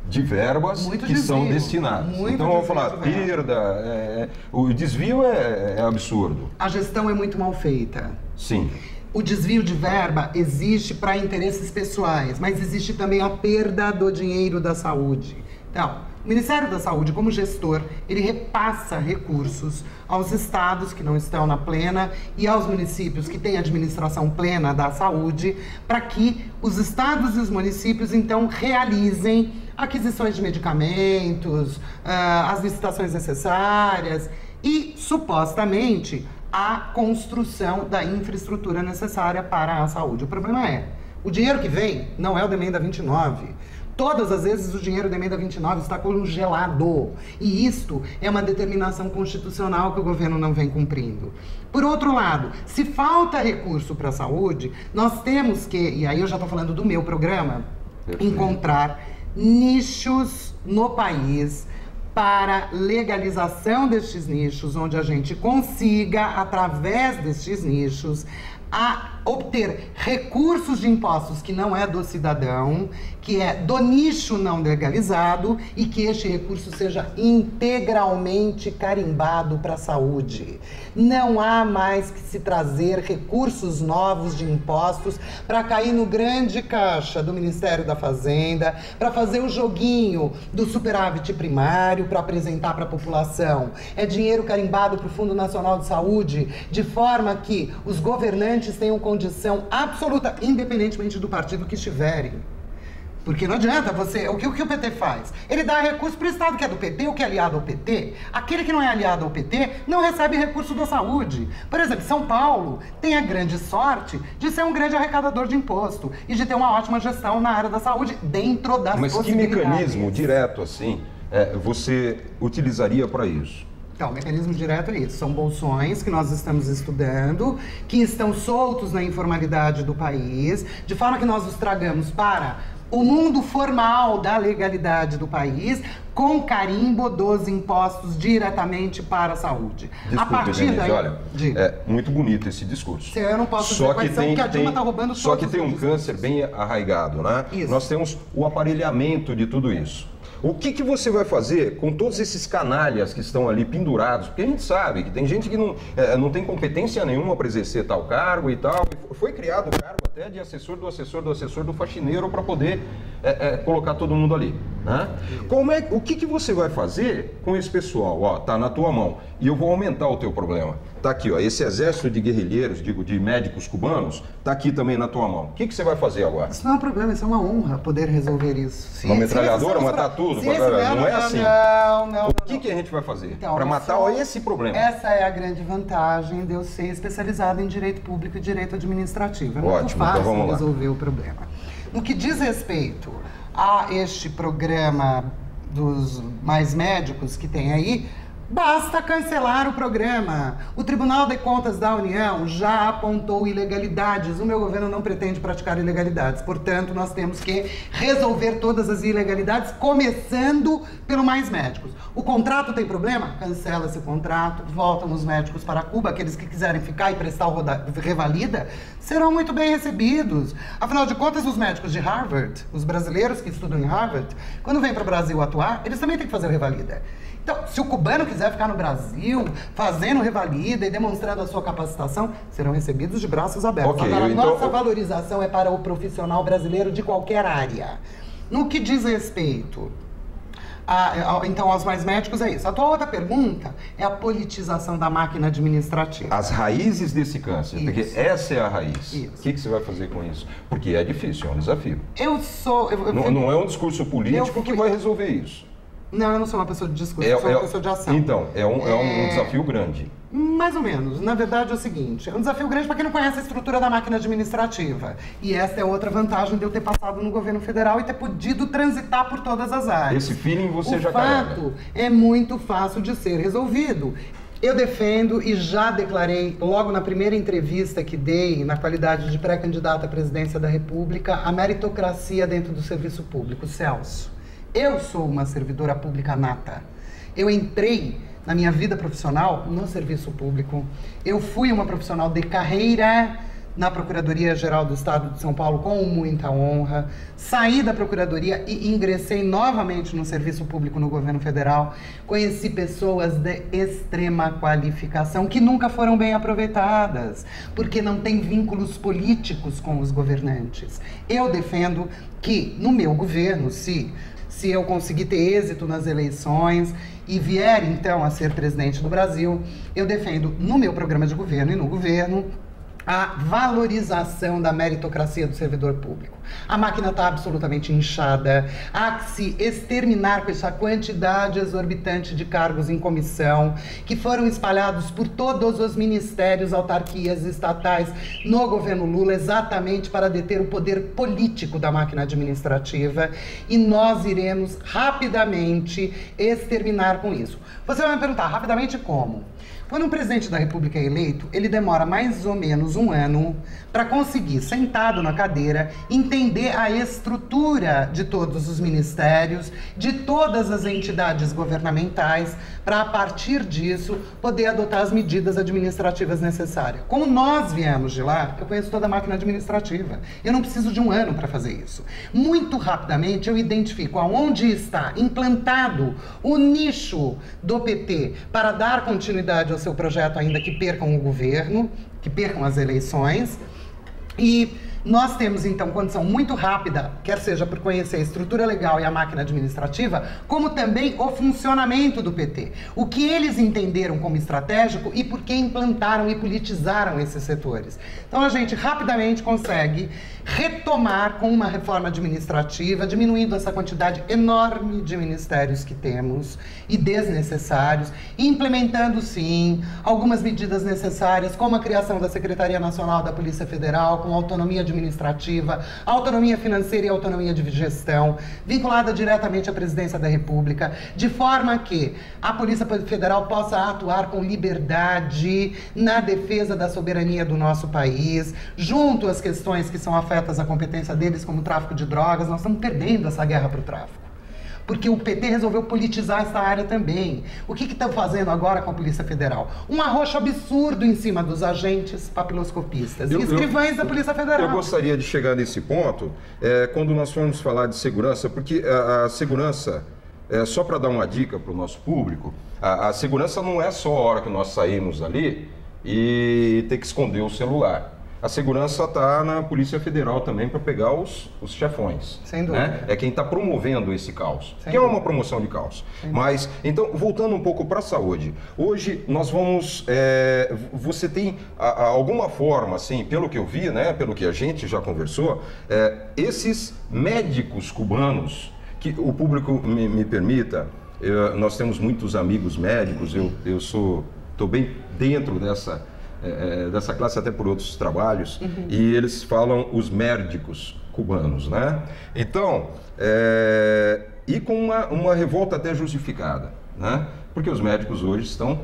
de verbas são destinadas. Então vamos falar perda, o desvio é absurdo. A gestão é muito mal feita. Sim. O desvio de verba existe para interesses pessoais, mas existe também a perda do dinheiro da saúde. Então, o Ministério da Saúde, como gestor, ele repassa recursos aos estados que não estão na plena e aos municípios que têm administração plena da saúde, para que os estados e os municípios, então, realizem aquisições de medicamentos, as licitações necessárias e, supostamente, a construção da infraestrutura necessária para a saúde. O problema é, o dinheiro que vem não é o da Emenda 29. Todas as vezes o dinheiro da Emenda 29 está congelado. E isto é uma determinação constitucional que o governo não vem cumprindo. Por outro lado, se falta recurso para a saúde, nós temos que, e aí eu já estou falando do meu programa, encontrar nichos no país para legalização destes nichos, onde a gente consiga, através destes nichos, obter recursos de impostos que não é do cidadão, que é do nicho não legalizado e que este recurso seja integralmente carimbado para a saúde. Não há mais que se trazer recursos novos de impostos para cair no grande caixa do Ministério da Fazenda, para fazer o joguinho do superávit primário, para apresentar para a população. É dinheiro carimbado para o Fundo Nacional de Saúde, de forma que os governantes tenham condições condição absoluta, independentemente do partido que estiverem. Porque não adianta você... O que o PT faz? Ele dá recurso para o Estado que é do PT ou que é aliado ao PT. Aquele que não é aliado ao PT não recebe recurso da saúde. Por exemplo, São Paulo tem a grande sorte de ser um grande arrecadador de imposto e de ter uma ótima gestão na área da saúde dentro das possibilidades. Mas que mecanismo direto assim você utilizaria para isso? Então, o mecanismo direto é isso. São bolsões que nós estamos estudando, que estão soltos na informalidade do país, de forma que nós os tragamos para o mundo formal da legalidade do país, com carimbo dos impostos diretamente para a saúde. Desculpe, a partir Denise, daí, olha, é muito bonito esse discurso. Eu não posso dizer quais são, porque a Dilma está roubando todos. Só que tem um câncer bem arraigado, né? Isso. Nós temos o aparelhamento de tudo isso. O que você vai fazer com todos esses canalhas que estão ali pendurados? Porque a gente sabe que tem gente que não tem competência nenhuma para exercer tal cargo e tal. Foi criado o cargo até de assessor do faxineiro para poder colocar todo mundo ali, né? O que você vai fazer com esse pessoal? Ó, tá na tua mão. E eu vou aumentar o teu problema. Tá aqui, ó, esse exército de guerrilheiros, de médicos cubanos, tá aqui também na tua mão. O que você vai fazer agora? Isso não é um problema, isso é uma honra poder resolver isso. Uma metralhadora, matar tudo? Não é assim. Não. O que a gente vai fazer Então, para matar esse problema? Essa é a grande vantagem de eu ser especializada em direito público e direito administrativo. É muito fácil então vamos resolver o problema. No que diz respeito a este programa dos mais médicos que tem aí, basta cancelar o programa. O Tribunal de Contas da União já apontou ilegalidades. O meu governo não pretende praticar ilegalidades. Portanto, nós temos que resolver todas as ilegalidades, começando pelo mais médicos. O contrato tem problema? Cancela esse contrato, voltam os médicos para Cuba. Aqueles que quiserem ficar e prestar o revalida serão muito bem recebidos. Afinal de contas, os médicos de Harvard, os brasileiros que estudam em Harvard, quando vêm para o Brasil atuar, eles também têm que fazer o revalida. Então, se o cubano quiser ficar no Brasil, fazendo revalida e demonstrando a sua capacitação, serão recebidos de braços abertos. Okay, Agora, então... nossa valorização é para o profissional brasileiro de qualquer área. No que diz respeito então, aos mais médicos, é isso. A tua outra pergunta é a politização da máquina administrativa. As raízes desse câncer, Isso. porque essa é a raiz. Isso. O que você vai fazer com isso? Porque é difícil, é um desafio. Não é um discurso político que vai resolver isso. Não, eu não sou uma pessoa de discurso, eu sou uma pessoa de ação. Então, é um desafio grande. Mais ou menos. Na verdade é o seguinte, é um desafio grande para quem não conhece a estrutura da máquina administrativa. E essa é outra vantagem de eu ter passado no governo federal e ter podido transitar por todas as áreas. Esse feeling você já carrega. O fato é muito fácil de ser resolvido. Eu defendo e já declarei, logo na primeira entrevista que dei, na qualidade de pré-candidata à presidência da República, a meritocracia dentro do serviço público. Celso, eu sou uma servidora pública nata. Eu entrei na minha vida profissional no serviço público. Eu fui uma profissional de carreira na Procuradoria-Geral do Estado de São Paulo com muita honra. Saí da Procuradoria e ingressei novamente no serviço público no governo federal. Conheci pessoas de extrema qualificação que nunca foram bem aproveitadas, porque não têm vínculos políticos com os governantes. Eu defendo que no meu governo, se eu conseguir ter êxito nas eleições e vier, então, a ser presidente do Brasil, eu defendo no meu programa de governo e no governo a valorização da meritocracia do servidor público. A máquina está absolutamente inchada, há que se exterminar com essa quantidade exorbitante de cargos em comissão, que foram espalhados por todos os ministérios, autarquias estatais no governo Lula, exatamente para deter o poder político da máquina administrativa, e nós iremos rapidamente exterminar com isso. Você vai me perguntar, rapidamente como? Quando um presidente da República é eleito, ele demora mais ou menos um ano para conseguir, sentado na cadeira, entender a estrutura de todos os ministérios, de todas as entidades governamentais, para, a partir disso, poder adotar as medidas administrativas necessárias. Como nós viemos de lá, eu conheço toda a máquina administrativa. Eu não preciso de um ano para fazer isso. Muito rapidamente eu identifico aonde está implantado o nicho do PT para dar continuidade ao seu projeto, ainda que percam o governo, que percam as eleições, e Nós temos, então, condição muito rápida, quer seja por conhecer a estrutura legal e a máquina administrativa, como também o funcionamento do PT. O que eles entenderam como estratégico e por que implantaram e politizaram esses setores. Então, a gente rapidamente consegue retomar com uma reforma administrativa, diminuindo essa quantidade enorme de ministérios que temos e desnecessários, e implementando, sim, algumas medidas necessárias, como a criação da Secretaria Nacional da Polícia Federal, com autonomia administrativa, autonomia financeira e autonomia de gestão, vinculada diretamente à Presidência da República, de forma que a Polícia Federal possa atuar com liberdade na defesa da soberania do nosso país, junto às questões que são afetas à competência deles, como o tráfico de drogas. Nós estamos perdendo essa guerra para o tráfico, porque o PT resolveu politizar essa área também. O que estão fazendo agora com a Polícia Federal? Um arroxo absurdo em cima dos agentes papiloscopistas e escrivães da Polícia Federal. Eu gostaria de chegar nesse ponto, quando nós formos falar de segurança, porque a segurança, só para dar uma dica para o nosso público, a segurança não é só a hora que nós saímos ali e ter que esconder o celular. A segurança está na Polícia Federal também para pegar os chefões. Sem dúvida. Né? É quem está promovendo esse caos, que é uma promoção de caos. Mas, então, voltando um pouco para a saúde. Hoje nós vamos... você tem alguma forma, assim, pelo que eu vi, né, pelo que a gente já conversou, esses médicos cubanos, que o público me permita, nós temos muitos amigos médicos, eu estou bem dentro dessa classe, até por outros trabalhos, e eles falam os médicos cubanos, né? Então, e com uma revolta até justificada, né? Porque os médicos hoje estão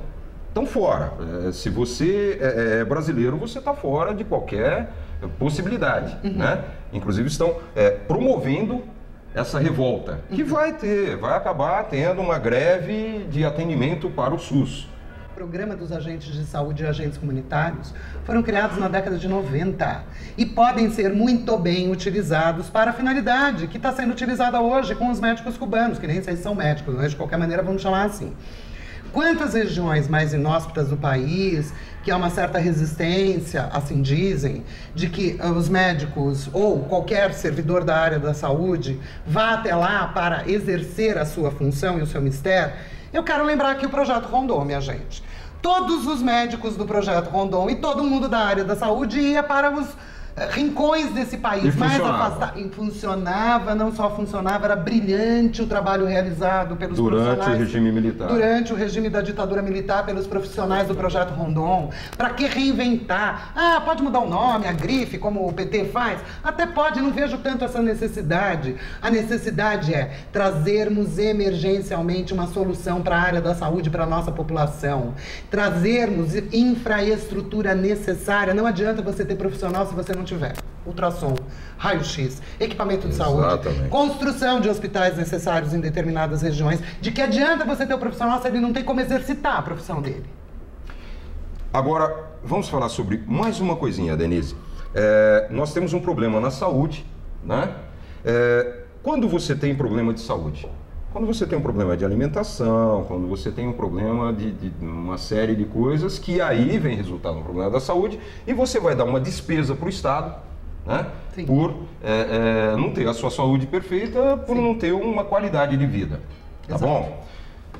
fora. Se você é brasileiro, você está fora de qualquer possibilidade, né? Inclusive estão promovendo essa revolta, que vai acabar tendo uma greve de atendimento para o SUS. O programa dos agentes de saúde e agentes comunitários foram criados na década de 90 e podem ser muito bem utilizados para a finalidade que está sendo utilizada hoje com os médicos cubanos, que nem sei se são médicos, mas de qualquer maneira vamos chamar assim. Quantas regiões mais inóspitas do país, que há uma certa resistência, assim dizem, de que os médicos ou qualquer servidor da área da saúde vá até lá para exercer a sua função e o seu mistério. Eu quero lembrar aqui o Projeto Rondon, minha gente. Todos os médicos do Projeto Rondon e todo mundo da área da saúde ia para os rincões desse país mais afastados. Funcionava, não só funcionava, era brilhante o trabalho realizado pelos profissionais. Durante o regime militar. Durante o regime da ditadura militar, pelos profissionais do Projeto Rondon. Para que reinventar? Ah, pode mudar o nome, a grife, como o PT faz? Até pode, não vejo tanto essa necessidade. A necessidade é trazermos emergencialmente uma solução para a área da saúde, para a nossa população. Trazermos infraestrutura necessária. Não adianta você ter profissional se você não tiver ultrassom, raio-x, equipamento de saúde, construção de hospitais necessários em determinadas regiões. De que adianta você ter o profissional se ele não tem como exercitar a profissão dele? Agora, vamos falar sobre mais uma coisinha, Denise. Nós temos um problema na saúde, né? Quando você tem problema de saúde, quando você tem um problema de alimentação, quando você tem um problema de uma série de coisas que aí vem resultar no problema da saúde e você vai dar uma despesa para o Estado, né? Por não ter a sua saúde perfeita, por não ter uma qualidade de vida, tá bom?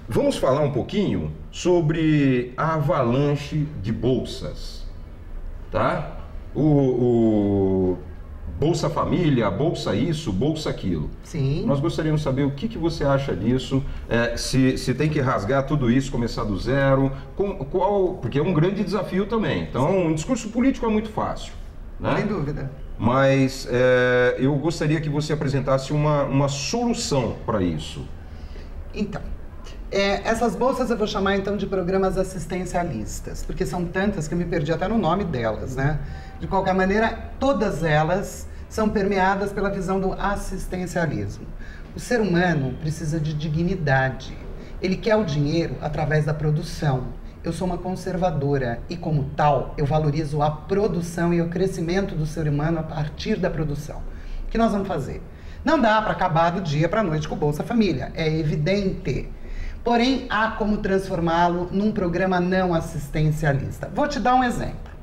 Vamos falar um pouquinho sobre a avalanche de bolsas, tá? O Bolsa Família, Bolsa isso, Bolsa aquilo. Sim. Nós gostaríamos de saber o que você acha disso, se tem que rasgar tudo isso, começar do zero, porque é um grande desafio também. Então, um discurso político é muito fácil, né? Sem dúvida. Mas eu gostaria que você apresentasse uma solução para isso. Então, essas bolsas eu vou chamar então de programas assistencialistas, porque são tantas que eu me perdi até no nome delas, né? De qualquer maneira, todas elas são permeadas pela visão do assistencialismo. O ser humano precisa de dignidade. Ele quer o dinheiro através da produção. Eu sou uma conservadora e, como tal, eu valorizo a produção e o crescimento do ser humano a partir da produção. O que nós vamos fazer? Não dá para acabar do dia para a noite com o Bolsa Família, é evidente. Porém, há como transformá-lo num programa não assistencialista. Vou te dar um exemplo.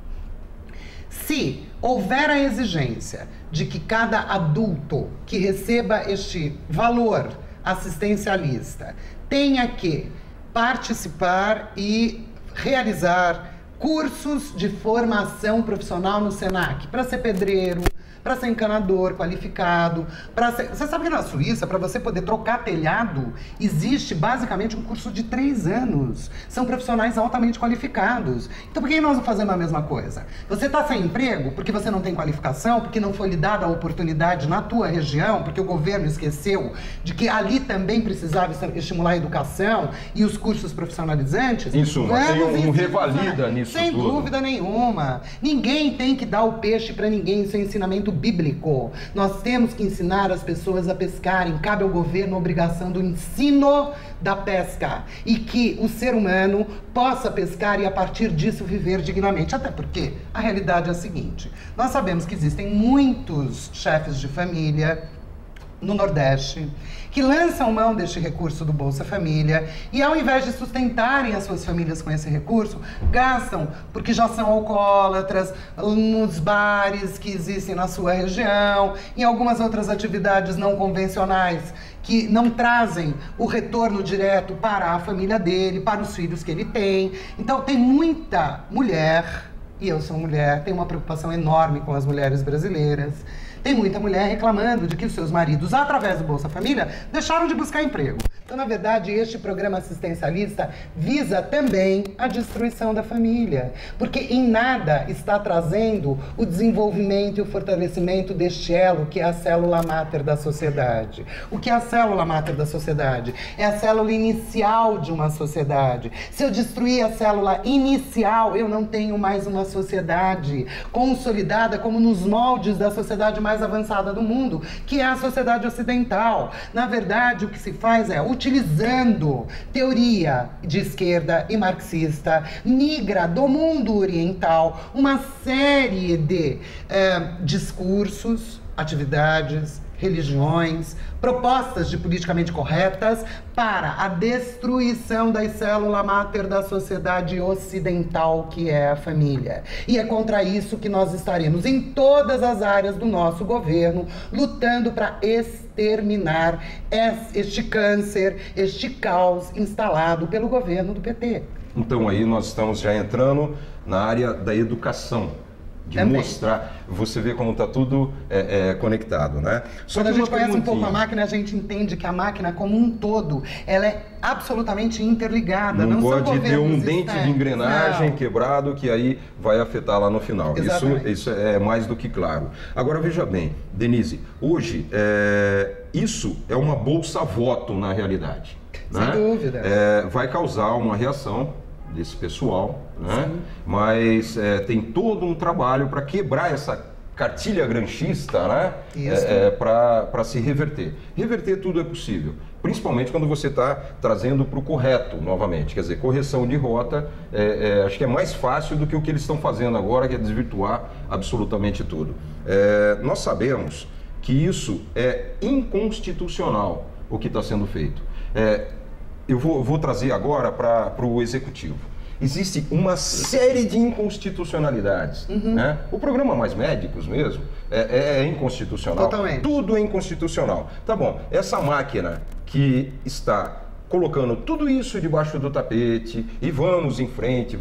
Se houver a exigência de que cada adulto que receba este valor assistencialista tenha que participar e realizar cursos de formação profissional no SENAC, para ser pedreiro, para ser encanador qualificado, para ser... Você sabe que na Suíça, para você poder trocar telhado, existe basicamente um curso de 3 anos. São profissionais altamente qualificados. Então por que nós não fazemos a mesma coisa? Você está sem emprego porque você não tem qualificação, porque não foi lhe dada a oportunidade na tua região, porque o governo esqueceu de que ali também precisava estimular a educação e os cursos profissionalizantes? Em suma, tem um revalida nisso sem tudo. dúvida nenhuma. Ninguém tem que dar o peixe para ninguém, isso é ensinamento bíblico. Nós temos que ensinar as pessoas a pescarem. Cabe ao governo a obrigação do ensino da pesca e que o ser humano possa pescar e a partir disso viver dignamente. Até porque a realidade é a seguinte: nós sabemos que existem muitos chefes de família no Nordeste que lançam mão deste recurso do Bolsa Família e, ao invés de sustentarem as suas famílias com esse recurso, gastam porque já são alcoólatras nos bares que existem na sua região, em algumas outras atividades não convencionais que não trazem o retorno direto para a família dele, para os filhos que ele tem. Então tem muita mulher, e eu sou mulher, tenho uma preocupação enorme com as mulheres brasileiras. Tem muita mulher reclamando de que os seus maridos, através do Bolsa Família, deixaram de buscar emprego. Então, na verdade, este programa assistencialista visa também a destruição da família, porque em nada está trazendo o desenvolvimento e o fortalecimento deste elo que é a célula máter da sociedade. O que é a célula máter da sociedade? É a célula inicial de uma sociedade. Se eu destruir a célula inicial, eu não tenho mais uma sociedade consolidada como nos moldes da sociedade mais avançada do mundo, que é a sociedade ocidental. Na verdade, o que se faz é, utilizando teoria de esquerda e marxista, migra do mundo oriental uma série de discursos, atividades, religiões, propostas de politicamente corretas para a destruição da célula máter da sociedade ocidental, que é a família. E é contra isso que nós estaremos em todas as áreas do nosso governo, lutando para exterminar este câncer, este caos instalado pelo governo do PT. Então aí nós estamos já entrando na área da educação. De também mostrar, você vê como está tudo conectado, né? Quando a gente conhece um pouco a máquina, a gente entende que a máquina como um todo, ela é absolutamente interligada. Não pode ter um dente de engrenagem quebrado que aí vai afetar lá no final. Isso é mais do que claro. Agora veja bem, Denise, hoje isso é uma bolsa-voto na realidade. Sem dúvida. Vai causar uma reação desse pessoal, né? Mas tem todo um trabalho para quebrar essa cartilha granchista, né? Para se reverter. Reverter tudo é possível, principalmente quando você está trazendo para o correto novamente. Quer dizer, correção de rota, acho que é mais fácil do que o que eles estão fazendo agora, que é desvirtuar absolutamente tudo. Nós sabemos que isso é inconstitucional, o que está sendo feito. Eu vou trazer agora para o Executivo. Existe uma série de inconstitucionalidades. Né? O programa Mais Médicos mesmo é inconstitucional. Totalmente. Tudo é inconstitucional. Tá bom, essa máquina que está colocando tudo isso debaixo do tapete e vamos em frente,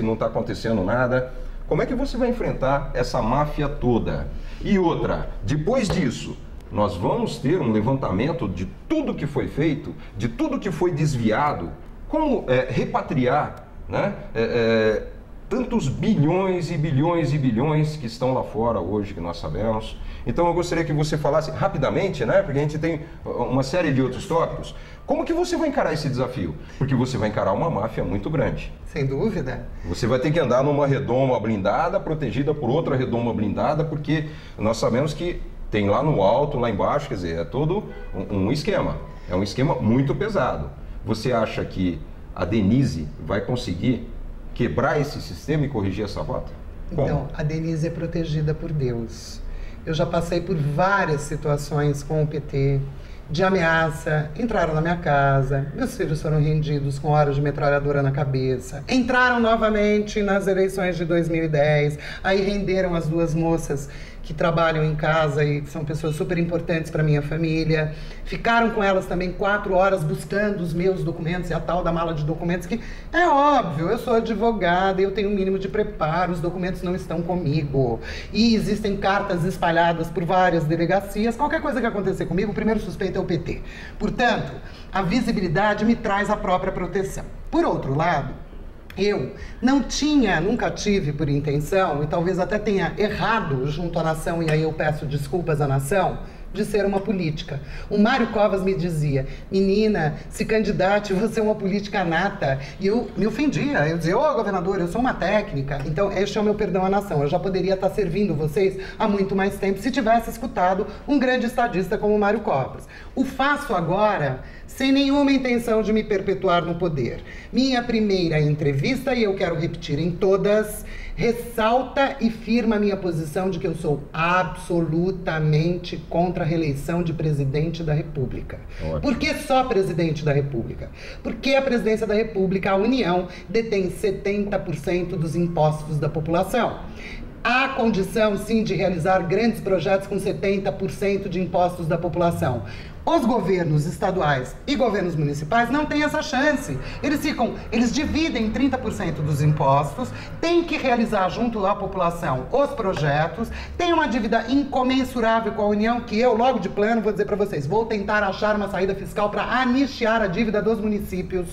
não está acontecendo nada. Como é que você vai enfrentar essa máfia toda? E outra, depois disso, nós vamos ter um levantamento de tudo que foi feito, de tudo que foi desviado, como repatriar, né? Tantos bilhões e bilhões e bilhões que estão lá fora hoje, que nós sabemos. Então eu gostaria que você falasse rapidamente, né? Porque a gente tem uma série de outros tópicos. Como que você vai encarar esse desafio? Porque você vai encarar uma máfia muito grande. Sem dúvida. Você vai ter que andar numa redoma blindada, protegida por outra redoma blindada, porque nós sabemos que tem lá no alto, lá embaixo, quer dizer, é todo um esquema. É um esquema muito pesado. Você acha que a Denise vai conseguir quebrar esse sistema e corrigir essa rota? Então, a Denise é protegida por Deus. Eu já passei por várias situações com o PT de ameaça, entraram na minha casa, meus filhos foram rendidos com horas de metralhadora na cabeça, entraram novamente nas eleições de 2010, aí renderam as duas moças que trabalham em casa e são pessoas super importantes para minha família, ficaram com elas também 4 horas buscando os meus documentos e a tal da mala de documentos, que é óbvio, eu sou advogada, eu tenho um mínimo de preparo, os documentos não estão comigo, e existem cartas espalhadas por várias delegacias, qualquer coisa que acontecer comigo, o primeiro suspeito é o PT. Portanto, a visibilidade me traz a própria proteção. Por outro lado, eu nunca tive por intenção, e talvez até tenha errado junto à nação, e aí eu peço desculpas à nação, de ser uma política. O Mário Covas me dizia, menina, se candidate, você é uma política nata. E eu me ofendia, eu dizia, ô governador, eu sou uma técnica. Então, este é o meu perdão à nação. Eu já poderia estar servindo vocês há muito mais tempo se tivesse escutado um grande estadista como o Mário Covas. O faço agora sem nenhuma intenção de me perpetuar no poder. Minha primeira entrevista, e eu quero repetir em todas, ressalta e firma a minha posição de que eu sou absolutamente contra a reeleição de presidente da República. Ótimo. Por que só presidente da República? Porque a presidência da República, a União, detém 70% dos impostos da população. Há condição, sim, de realizar grandes projetos com 70% de impostos da população. Os governos estaduais e governos municipais não têm essa chance. Eles dividem 30% dos impostos, têm que realizar junto à população os projetos, tem uma dívida incomensurável com a União, que eu, logo de plano, vou dizer para vocês, vou tentar achar uma saída fiscal para anistiar a dívida dos municípios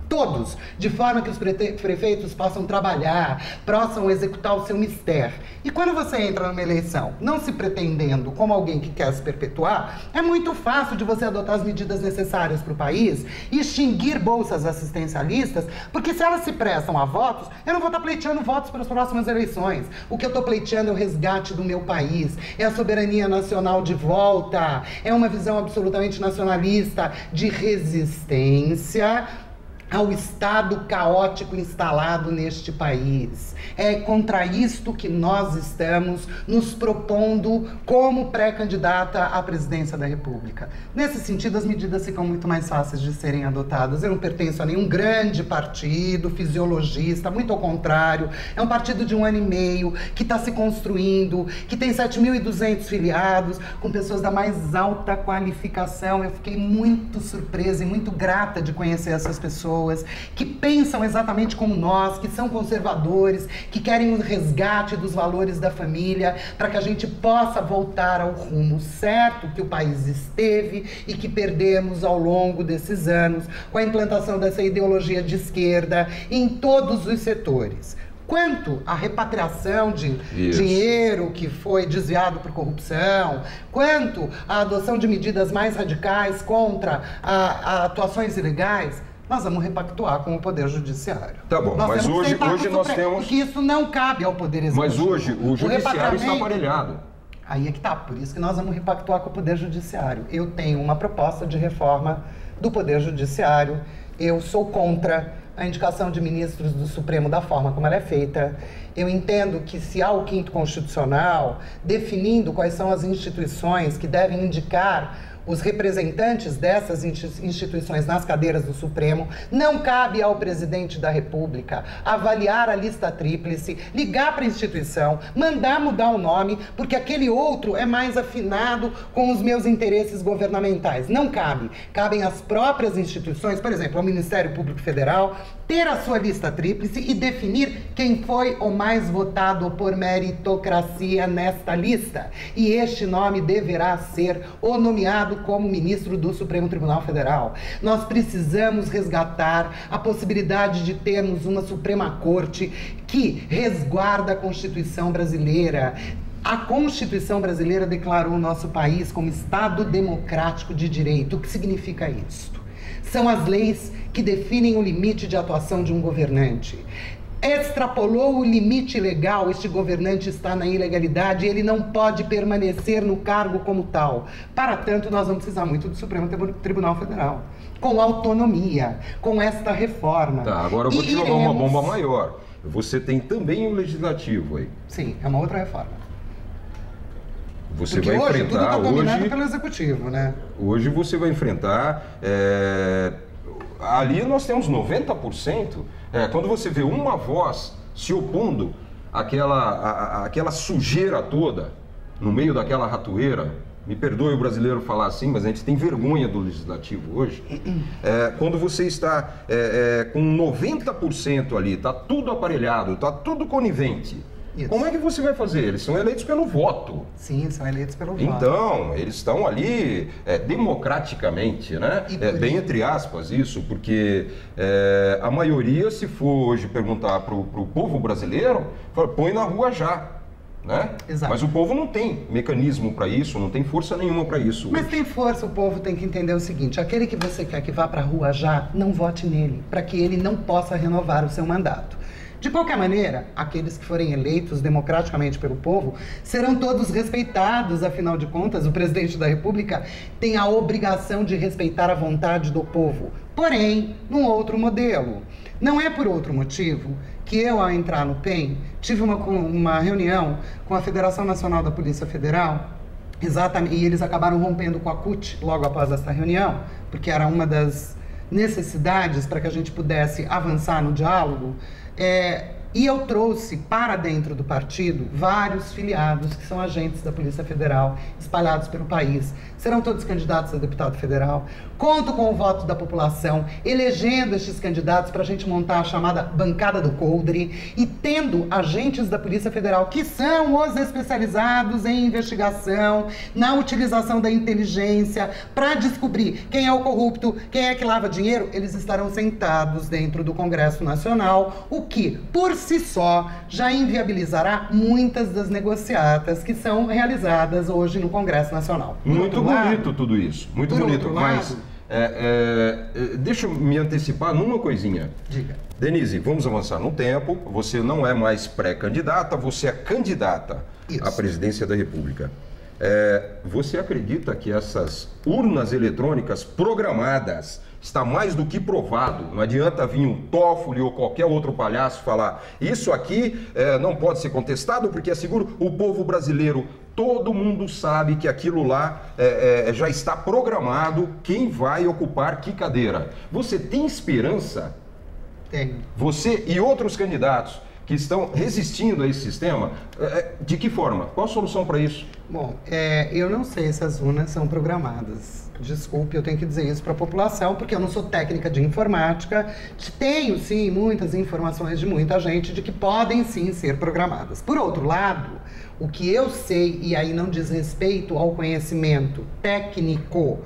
todos, de forma que os prefeitos possam trabalhar, possam executar o seu mistério. E quando você entra numa eleição, não se pretendendo como alguém que quer se perpetuar, é muito fácil de você adotar as medidas necessárias para o país e extinguir bolsas assistencialistas, porque se elas se prestam a votos, eu não vou estar pleiteando votos para as próximas eleições. O que eu estou pleiteando é o resgate do meu país, é a soberania nacional de volta, é uma visão absolutamente nacionalista de resistência ao estado caótico instalado neste país. É contra isto que nós estamos nos propondo como pré-candidata à presidência da República. Nesse sentido, as medidas ficam muito mais fáceis de serem adotadas. Eu não pertenço a nenhum grande partido fisiologista, muito ao contrário. É um partido de 1 ano e meio, que está se construindo, que tem 7.200 filiados, com pessoas da mais alta qualificação. Eu fiquei muito surpresa e muito grata de conhecer essas pessoas, que pensam exatamente como nós, que são conservadores, que querem o resgate dos valores da família, para que a gente possa voltar ao rumo certo que o país esteve e que perdemos ao longo desses anos, com a implantação dessa ideologia de esquerda em todos os setores. Quanto à repatriação de dinheiro que foi desviado por corrupção, quanto à adoção de medidas mais radicais contra atuações ilegais, nós vamos repactuar com o Poder Judiciário. Tá bom, mas hoje nós temos... Porque isso não cabe ao Poder Executivo. Mas hoje o Judiciário está aparelhado. Aí é que tá, por isso que nós vamos repactuar com o Poder Judiciário. Eu tenho uma proposta de reforma do Poder Judiciário, eu sou contra a indicação de ministros do Supremo da forma como ela é feita. Eu entendo que se há o 5º Constitucional definindo quais são as instituições que devem indicar os representantes dessas instituições nas cadeiras do Supremo, não cabe ao presidente da República avaliar a lista tríplice, ligar para a instituição, mandar mudar o nome, porque aquele outro é mais afinado com os meus interesses governamentais. Não cabe. Cabem às próprias instituições, por exemplo, ao Ministério Público Federal, ter a sua lista tríplice e definir quem foi o mais votado por meritocracia nesta lista. E este nome deverá ser o nomeado como ministro do Supremo Tribunal Federal. Nós precisamos resgatar a possibilidade de termos uma Suprema Corte que resguarda a Constituição brasileira. A Constituição brasileira declarou o nosso país como Estado democrático de direito. O que significa isso? São as leis que definem o limite de atuação de um governante. Extrapolou o limite legal, este governante está na ilegalidade e ele não pode permanecer no cargo como tal. Para tanto, nós vamos precisar muito do Supremo Tribunal Federal, com autonomia, com esta reforma. Tá, agora eu vou te jogar uma bomba maior. Você tem também o Legislativo aí. Sim, é uma outra reforma. Você Porque vai hoje tudo enfrentar está dominado pelo executivo, né? Hoje você vai enfrentar... ali nós temos 90%. Quando você vê uma voz se opondo àquela sujeira toda, no meio daquela ratoeira, me perdoe o brasileiro falar assim, mas a gente tem vergonha do legislativo hoje. Quando você está com 90% ali, está tudo aparelhado, está tudo conivente. Isso. Como é que você vai fazer? Eles são eleitos pelo voto. Sim, são eleitos pelo voto. Então, eles estão ali democraticamente, né? Bem entre aspas isso, porque a maioria, se for hoje perguntar para o povo brasileiro, fala, põe na rua já. Né? Exato. Mas o povo não tem mecanismo para isso, não tem força nenhuma para isso. Mas tem força, o povo tem que entender o seguinte, aquele que você quer que vá para a rua já, não vote nele, para que ele não possa renovar o seu mandato. De qualquer maneira, aqueles que forem eleitos democraticamente pelo povo serão todos respeitados, afinal de contas, o presidente da República tem a obrigação de respeitar a vontade do povo, porém, num outro modelo. Não é por outro motivo que eu, ao entrar no PEN, tive uma reunião com a Federação Nacional da Polícia Federal, exatamente, e eles acabaram rompendo com a CUT logo após essa reunião, porque era uma das necessidades para que a gente pudesse avançar no diálogo. E eu trouxe para dentro do partido vários filiados que são agentes da Polícia Federal espalhados pelo país. Serão todos candidatos a deputado federal. Conto com o voto da população, elegendo estes candidatos para a gente montar a chamada bancada do coldre e tendo agentes da Polícia Federal que são os especializados em investigação, na utilização da inteligência para descobrir quem é o corrupto, quem é que lava dinheiro. Eles estarão sentados dentro do Congresso Nacional, o que, por si só, já inviabilizará muitas das negociatas que são realizadas hoje no Congresso Nacional. Muito bonito tudo isso, muito bonito, mas deixa eu me antecipar numa coisinha. Diga. Denise, vamos avançar no tempo, você não é mais pré-candidata, você é candidata à presidência da República. Você acredita que essas urnas eletrônicas programadas, está mais do que provado, não adianta vir um Toffoli ou qualquer outro palhaço falar isso aqui não pode ser contestado porque é seguro, o povo brasileiro, todo mundo sabe que aquilo lá já está programado, quem vai ocupar que cadeira. Você tem esperança? Tenho. Você e outros candidatos que estão resistindo a esse sistema, de que forma? Qual a solução para isso? Bom, eu não sei se as urnas são programadas. Desculpe, eu tenho que dizer isso para a população, porque eu não sou técnica de informática. Tenho, sim, muitas informações de muita gente de que podem, sim, ser programadas. Por outro lado, o que eu sei, e aí não diz respeito ao conhecimento técnico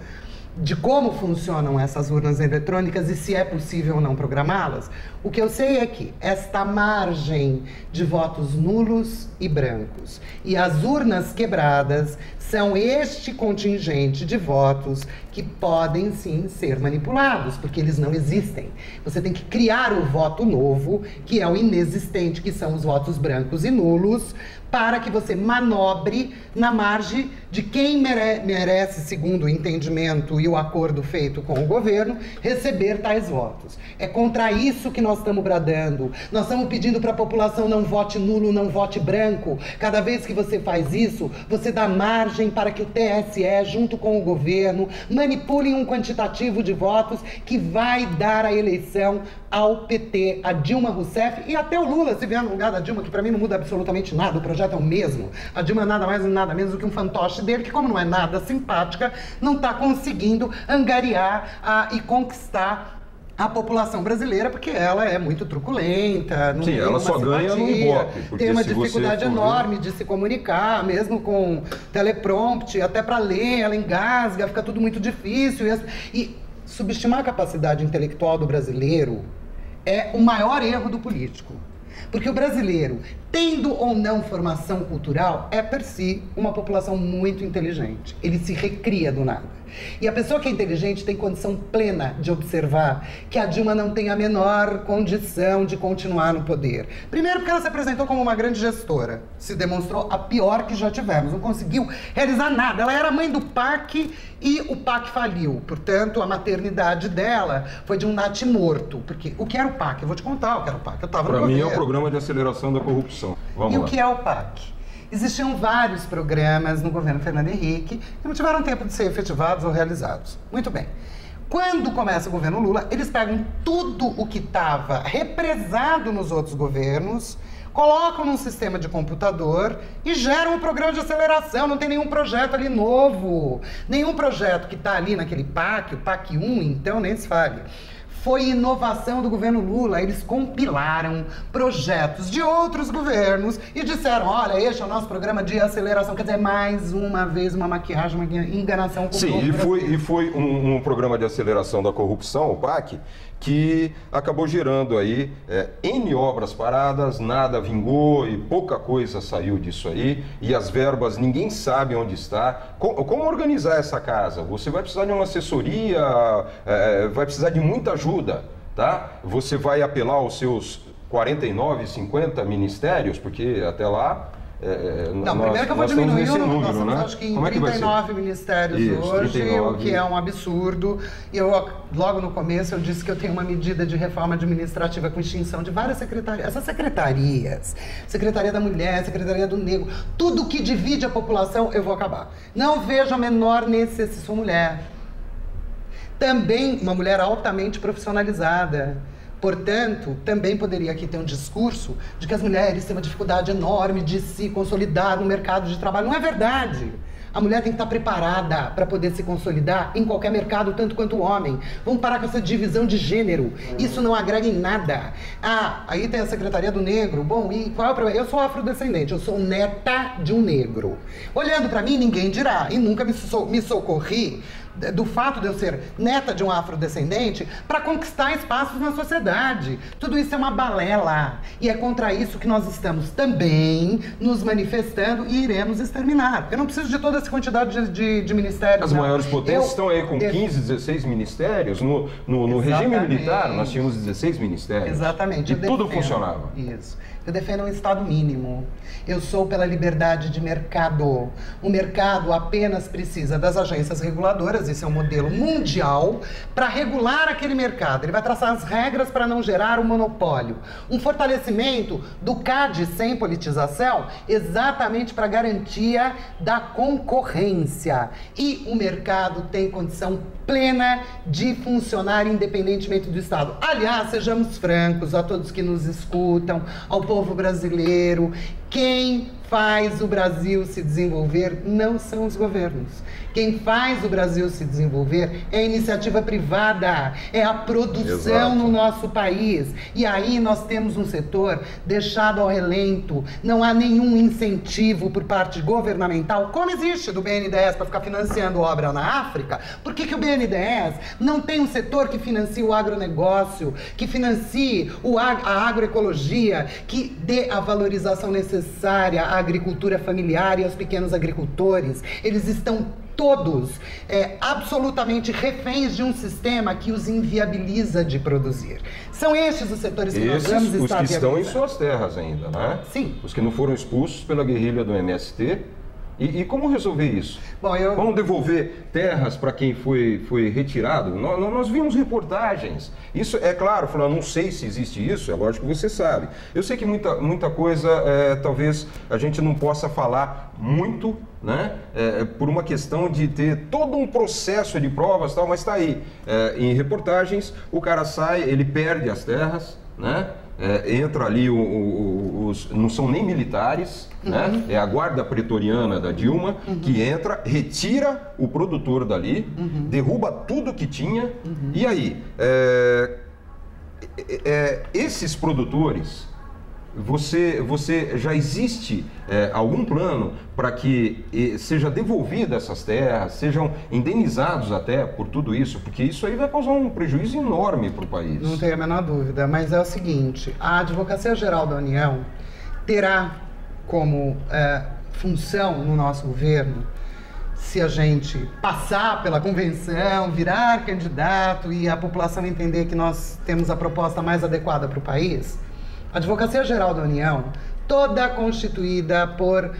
de como funcionam essas urnas eletrônicas e se é possível ou não programá-las, o que eu sei é que esta margem de votos nulos e brancos e as urnas quebradas são este contingente de votos que podem sim ser manipulados, porque eles não existem. Você tem que criar o voto novo, que é o inexistente, que são os votos brancos e nulos, para que você manobre na margem de quem merece, segundo o entendimento e o acordo feito com o governo, receber tais votos. É contra isso que nós estamos bradando. Nós estamos pedindo para a população não vote nulo, não vote branco. Cada vez que você faz isso, você dá margem para que o TSE, junto com o governo, manipule um quantitativo de votos que vai dar a eleição ao PT, a Dilma Rousseff e até o Lula, se vier no lugar da Dilma, que para mim não muda absolutamente nada, o projeto é o mesmo. A Dilma é nada mais e nada menos do que um fantoche dele, que como não é nada simpática, não está conseguindo angariar e conquistar a população brasileira, porque ela é muito truculenta. Não Sim, ela só ganha no Ibope. Tem uma dificuldade enorme de se comunicar, mesmo com teleprompter, até para ler, ela engasga, fica tudo muito difícil. E subestimar a capacidade intelectual do brasileiro é o maior erro do político. Porque o brasileiro, tendo ou não formação cultural, é per si uma população muito inteligente. Ele se recria do nada. E a pessoa que é inteligente tem condição plena de observar que a Dilma não tem a menor condição de continuar no poder. Primeiro porque ela se apresentou como uma grande gestora. Se demonstrou a pior que já tivemos. Não conseguiu realizar nada. Ela era mãe do PAC e o PAC faliu. Portanto, a maternidade dela foi de um natimorto. Porque o que era o PAC? Eu vou te contar o que era o PAC. Eu estava no governo. Para mim é o Programa de Aceleração da Corrupção. Vamos lá. E o que é o PAC? Existiam vários programas no governo Fernando Henrique que não tiveram tempo de ser efetivados ou realizados. Muito bem. Quando começa o governo Lula, eles pegam tudo o que estava represado nos outros governos, colocam num sistema de computador e geram um programa de aceleração. Não tem nenhum projeto ali novo, nenhum projeto que está ali naquele PAC, o PAC 1, então nem se fale. Foi inovação do governo Lula. Eles compilaram projetos de outros governos e disseram, olha, este é o nosso programa de aceleração. Quer dizer, mais uma vez uma maquiagem, uma enganação. Com Sim, e foi um programa de aceleração da corrupção, o PAC, que acabou gerando aí N obras paradas, nada vingou e pouca coisa saiu disso aí, e as verbas ninguém sabe onde está. Como organizar essa casa? Você vai precisar de uma assessoria, vai precisar de muita ajuda, tá? Você vai apelar aos seus 49, 50 ministérios, porque até lá... Não, primeiro que eu vou diminuir o número, nós estamos, né? acho que em 39 ministérios isso, hoje, 39. O que é um absurdo. E logo no começo eu disse que eu tenho uma medida de reforma administrativa com extinção de várias secretarias. Essas secretarias, Secretaria da Mulher, Secretaria do Negro, tudo que divide a população eu vou acabar. Não vejo a menor necessidade, sou mulher. Também uma mulher altamente profissionalizada. Portanto, também poderia aqui ter um discurso de que as mulheres têm uma dificuldade enorme de se consolidar no mercado de trabalho. Não é verdade. A mulher tem que estar preparada para poder se consolidar em qualquer mercado, tanto quanto o homem. Vamos parar com essa divisão de gênero. Isso não agrega em nada. Ah, aí tem a Secretaria do Negro. Bom, e qual é o problema? Eu sou afrodescendente, eu sou neta de um negro. Olhando para mim, ninguém dirá. E nunca me socorri do fato de eu ser neta de um afrodescendente para conquistar espaços na sociedade. Tudo isso é uma balela. E é contra isso que nós estamos também nos manifestando e iremos exterminar. Porque eu não preciso de toda essa quantidade de ministérios. As maiores potências estão aí com 15, 16 ministérios. No regime militar, nós tínhamos 16 ministérios. Exatamente. E tudo funcionava. Isso. Eu defendo um Estado mínimo. Eu sou pela liberdade de mercado. O mercado apenas precisa das agências reguladoras, esse é um modelo mundial, para regular aquele mercado. Ele vai traçar as regras para não gerar um monopólio. Um fortalecimento do CAD sem politização, exatamente para garantia da concorrência. E o mercado tem condição plena de funcionar independentemente do Estado. Aliás, sejamos francos a todos que nos escutam, ao povo brasileiro, quem faz o Brasil se desenvolver não são os governos. Quem faz o Brasil se desenvolver é a iniciativa privada, é a produção. Exato. No nosso país. E aí nós temos um setor deixado ao relento, não há nenhum incentivo por parte governamental, como existe do BNDES para ficar financiando obra na África. Por que o BNDES não tem um setor que financie o agronegócio, que financie a agroecologia, que dê a valorização necessária à agricultura familiar e aos pequenos agricultores? Eles estão todos absolutamente reféns de um sistema que os inviabiliza de produzir. São estes os setores que nós vamos estar os que estão em suas terras ainda, né? Sim. Os que não foram expulsos pela guerrilha do MST. E como resolver isso? Bom, Vamos devolver terras para quem foi retirado? Nós vimos reportagens. Isso, é claro, falando, não sei se existe isso, é lógico que você sabe. Eu sei que muita coisa, talvez a gente não possa falar muito, né? Por uma questão de ter todo um processo de provas, tal, mas está aí. Em reportagens, o cara sai, ele perde as terras, né? Entra ali não são nem militares, né? É a guarda pretoriana da Dilma, que entra, retira o produtor dali, derruba tudo que tinha, e aí, esses produtores, você já existe algum plano para que seja devolvida essas terras, sejam indenizados até por tudo isso? Porque isso aí vai causar um prejuízo enorme para o país. Não tenho a menor dúvida, mas é o seguinte, a Advocacia Geral da União terá como função no nosso governo, se a gente passar pela convenção, virar candidato e a população entender que nós temos a proposta mais adequada para o país, a Advocacia Geral da União, toda constituída por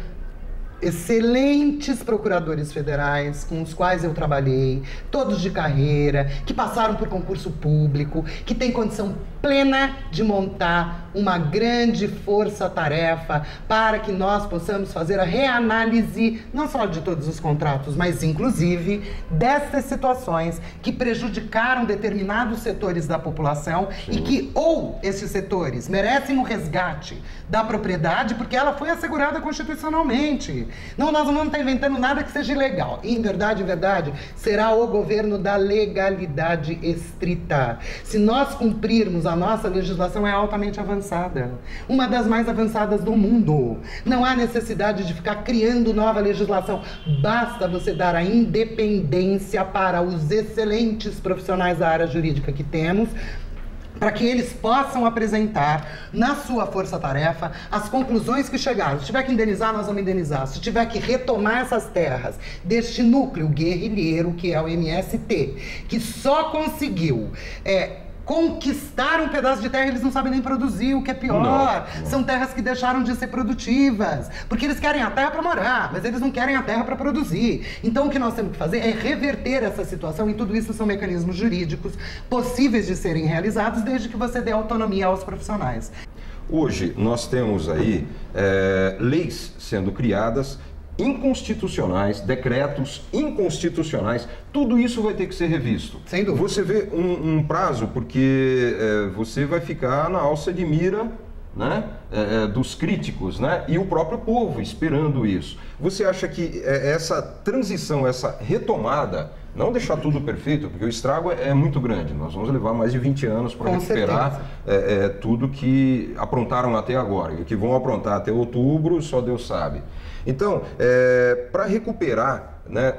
excelentes procuradores federais com os quais eu trabalhei, todos de carreira, que passaram por concurso público, que têm condição plena de montar uma grande força-tarefa para que nós possamos fazer a reanálise, não só de todos os contratos, mas inclusive dessas situações que prejudicaram determinados setores da população. Sim. E que ou esses setores merecem o resgate da propriedade porque ela foi assegurada constitucionalmente. Não, nós não vamos estar inventando nada que seja ilegal. E, em verdade, será o governo da legalidade estrita. Se nós cumprirmos, a nossa legislação é altamente avançada. Uma das mais avançadas do mundo. Não há necessidade de ficar criando nova legislação. Basta você dar a independência para os excelentes profissionais da área jurídica que temos, para que eles possam apresentar na sua força-tarefa as conclusões que chegaram. Se tiver que indenizar, nós vamos indenizar. Se tiver que retomar essas terras deste núcleo guerrilheiro que é o MST, que só conseguiu conquistar um pedaço de terra, eles não sabem nem produzir, o que é pior. Não. São terras que deixaram de ser produtivas, porque eles querem a terra para morar, mas eles não querem a terra para produzir. Então o que nós temos que fazer é reverter essa situação, e tudo isso são mecanismos jurídicos possíveis de serem realizados, desde que você dê autonomia aos profissionais. Hoje nós temos aí leis sendo criadas inconstitucionais, decretos inconstitucionais, tudo isso vai ter que ser revisto. Sem dúvida. Você vê um prazo, porque você vai ficar na alça de mira, né, dos críticos, né, e o próprio povo esperando isso. Você acha que essa transição, essa retomada, não deixar tudo perfeito, porque o estrago é muito grande, nós vamos levar mais de 20 anos para recuperar tudo que aprontaram até agora, e o que vão aprontar até outubro, só Deus sabe. Então, para recuperar, né,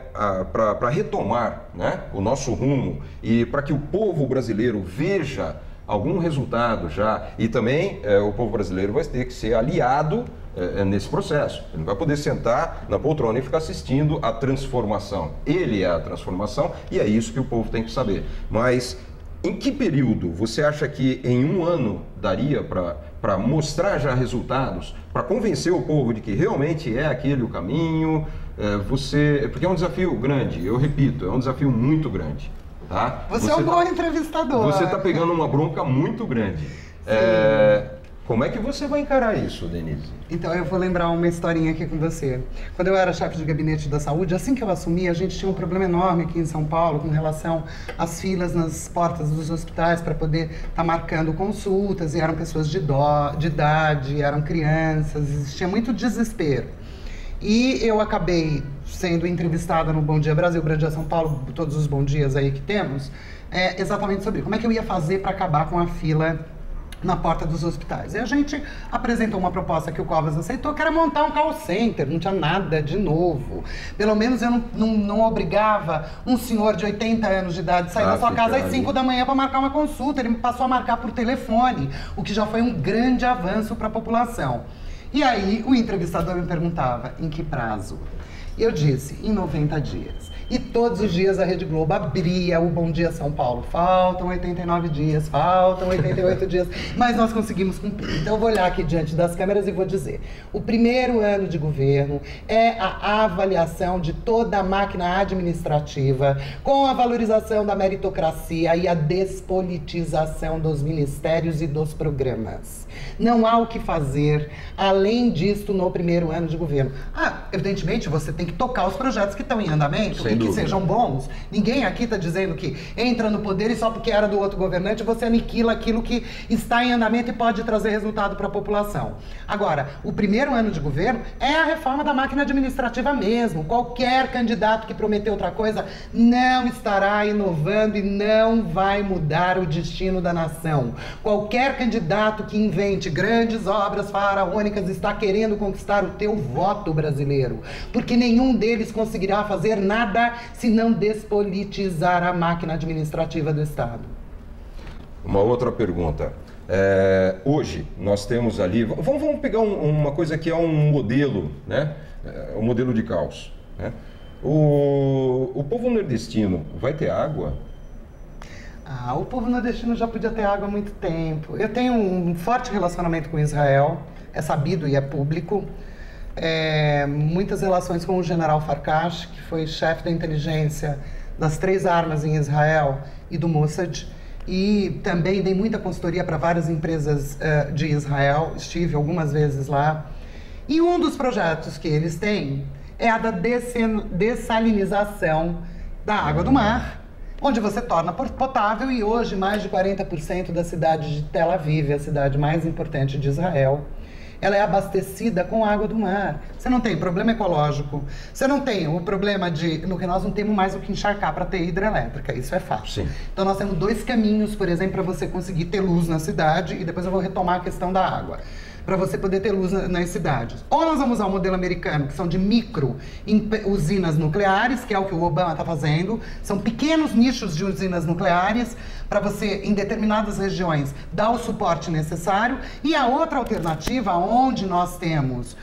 para retomar, né, o nosso rumo e para que o povo brasileiro veja algum resultado já, e também o povo brasileiro vai ter que ser aliado nesse processo. Ele não vai poder sentar na poltrona e ficar assistindo a transformação. Ele é a transformação e é isso que o povo tem que saber. Mas em que período você acha que em um ano daria para mostrar já resultados, para convencer o povo de que realmente é aquele o caminho? Porque é um desafio grande, eu repito, é um desafio muito grande. Tá? Você é um bom entrevistador. Você está pegando uma bronca muito grande. Como é que você vai encarar isso, Denise? Então, eu vou lembrar uma historinha aqui com você. Quando eu era chefe de gabinete da saúde, assim que eu assumi, a gente tinha um problema enorme aqui em São Paulo com relação às filas nas portas dos hospitais para poder estar marcando consultas, e eram pessoas de idade, eram crianças, existia muito desespero. E eu acabei sendo entrevistada no Bom Dia Brasil, Bom Dia São Paulo, todos os bons dias aí que temos, exatamente sobre como é que eu ia fazer para acabar com a fila na porta dos hospitais. E a gente apresentou uma proposta que o Covas aceitou, que era montar um call center, não tinha nada de novo. Pelo menos eu não obrigava um senhor de 80 anos de idade a sair da sua casa às 5 da manhã para marcar uma consulta. Ele me passou a marcar por telefone, o que já foi um grande avanço para a população. E aí o entrevistador me perguntava, em que prazo? Eu disse, em 90 dias. E todos os dias a Rede Globo abria o Bom Dia São Paulo. Faltam 89 dias, faltam 88 dias, mas nós conseguimos cumprir. Então eu vou olhar aqui diante das câmeras e vou dizer, o primeiro ano de governo é a avaliação de toda a máquina administrativa, com a valorização da meritocracia e a despolitização dos ministérios e dos programas. Não há o que fazer além disto no primeiro ano de governo. Evidentemente, você tem que tocar os projetos que estão em andamento e que sejam bons. Ninguém aqui está dizendo que entra no poder e só porque era do outro governante você aniquila aquilo que está em andamento e pode trazer resultado para a população. Agora, o primeiro ano de governo é a reforma da máquina administrativa mesmo. Qualquer candidato que prometer outra coisa não estará inovando e não vai mudar o destino da nação. Qualquer candidato que invente grandes obras faraônicas está querendo conquistar o teu voto brasileiro, porque nenhum deles conseguirá fazer nada se não despolitizar a máquina administrativa do Estado. Uma outra pergunta. Hoje nós temos ali, vamos pegar uma coisa que é um modelo, né? Um modelo de caos, né? O povo nordestino vai ter água? O povo nordestino já podia ter água há muito tempo. Eu tenho um forte relacionamento com Israel, é sabido e é público. muitas relações com o general Farkash, que foi chefe da inteligência das 3 armas em Israel e do Mossad. E também dei muita consultoria para várias empresas de Israel, estive algumas vezes lá. E um dos projetos que eles têm é a da dessalinização da água do mar, onde você torna potável, e hoje mais de 40% da cidade de Tel Aviv, a cidade mais importante de Israel, ela é abastecida com água do mar. Você não tem problema ecológico, você não tem o problema no que nós não temos mais o que encharcar para ter hidrelétrica, isso é fato. Sim. Então nós temos 2 caminhos, por exemplo, para você conseguir ter luz na cidade, e depois eu vou retomar a questão da água, para você poder ter luz nas cidades. Ou nós vamos usar o modelo americano, que são de micro usinas nucleares, que é o que o Obama está fazendo. São pequenos nichos de usinas nucleares para você, em determinadas regiões, dar o suporte necessário. E a outra alternativa, onde nós temos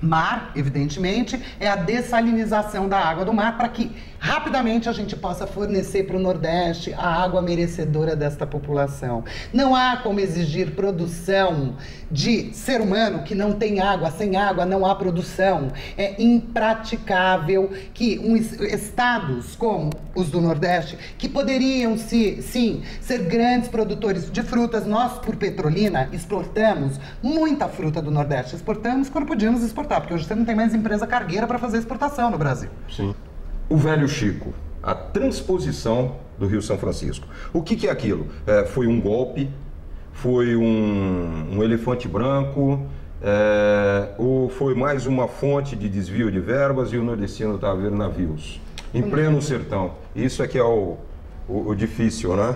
mar, evidentemente, é a dessalinização da água do mar, para que rapidamente a gente possa fornecer para o Nordeste a água merecedora desta população. Não há como exigir produção de ser humano que não tem água. Sem água não há produção. É impraticável que estados como os do Nordeste, que poderiam sim ser grandes produtores de frutas, nós por Petrolina exportamos muita fruta do Nordeste. Exportamos quando podíamos exportar, porque hoje você não tem mais empresa cargueira para fazer exportação no Brasil. Sim. O Velho Chico, a transposição do Rio São Francisco. O que é aquilo? Foi um golpe? Foi um elefante branco? Ou foi mais uma fonte de desvio de verbas e o nordestino estava vendo navios? Em pleno sertão. Isso é que é o difícil, né?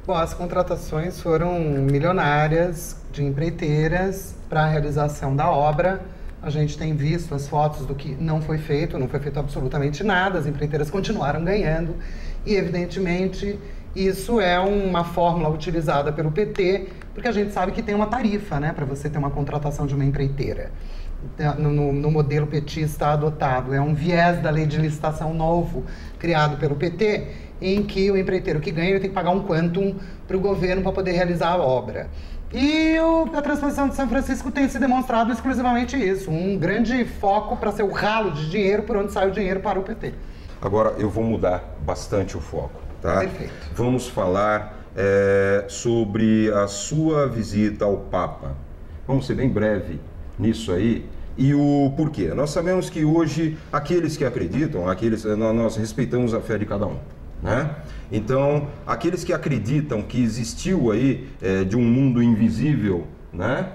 Bom, as contratações foram milionárias de empreiteiras para a realização da obra. A gente tem visto as fotos do que não foi feito absolutamente nada, as empreiteiras continuaram ganhando e, evidentemente, isso é uma fórmula utilizada pelo PT, porque a gente sabe que tem uma tarifa, né, para você ter uma contratação de uma empreiteira. No modelo petista adotado, é um viés da lei de licitação novo criado pelo PT, em que o empreiteiro que ganha ele tem que pagar um quantum para o governo para poder realizar a obra. E a transposição de São Francisco tem se demonstrado exclusivamente isso, um grande foco para ser o ralo de dinheiro por onde sai o dinheiro para o PT. Agora eu vou mudar bastante o foco, tá? Perfeito. Vamos falar sobre a sua visita ao Papa. Vamos ser bem breve nisso aí. E o porquê? Nós sabemos que hoje aqueles que acreditam, nós respeitamos a fé de cada um, né? Então, aqueles que acreditam que existiu aí de um mundo invisível, né?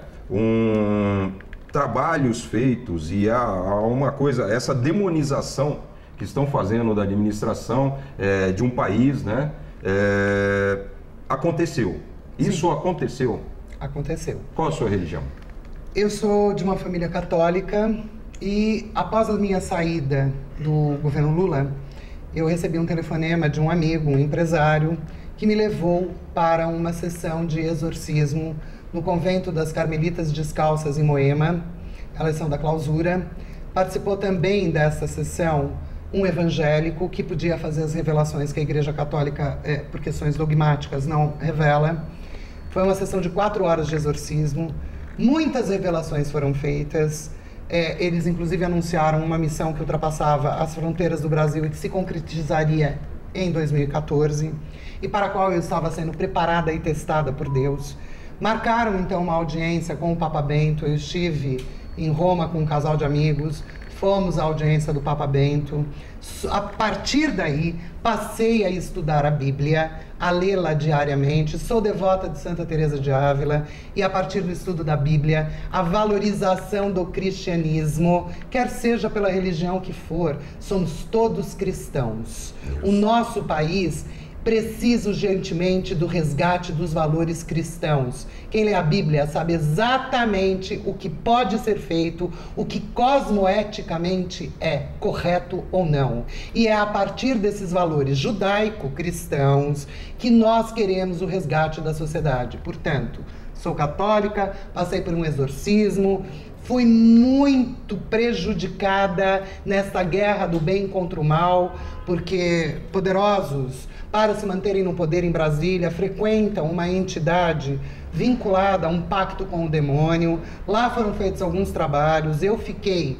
Trabalhos feitos e há uma coisa, essa demonização que estão fazendo da administração de um país, né? Aconteceu. Isso Sim. Aconteceu? Aconteceu. Qual a sua religião? Eu sou de uma família católica e após a minha saída do governo Lula, eu recebi um telefonema de um amigo, um empresário, que me levou para uma sessão de exorcismo no convento das Carmelitas Descalças em Moema. Elas são da clausura. Participou também dessa sessão um evangélico que podia fazer as revelações que a Igreja Católica, por questões dogmáticas, não revela. Foi uma sessão de 4 horas de exorcismo. Muitas revelações foram feitas. Eles, inclusive, anunciaram uma missão que ultrapassava as fronteiras do Brasil e que se concretizaria em 2014, e para a qual eu estava sendo preparada e testada por Deus. Marcaram, então, uma audiência com o Papa Bento. Eu estive em Roma com um casal de amigos, fomos à audiência do Papa Bento. A partir daí, passei a estudar a Bíblia, a lê-la diariamente. Sou devota de Santa Teresa de Ávila e, a partir do estudo da Bíblia, a valorização do cristianismo, quer seja pela religião que for, somos todos cristãos. O nosso país precisa urgentemente do resgate dos valores cristãos. Quem lê a Bíblia sabe exatamente o que pode ser feito, o que cosmoeticamente é correto ou não. E é a partir desses valores judaico-cristãos que nós queremos o resgate da sociedade. Portanto, sou católica, passei por um exorcismo, fui muito prejudicada nessa guerra do bem contra o mal, porque poderosos, para se manterem no poder em Brasília, frequentam uma entidade vinculada a um pacto com o demônio. Lá foram feitos alguns trabalhos, eu fiquei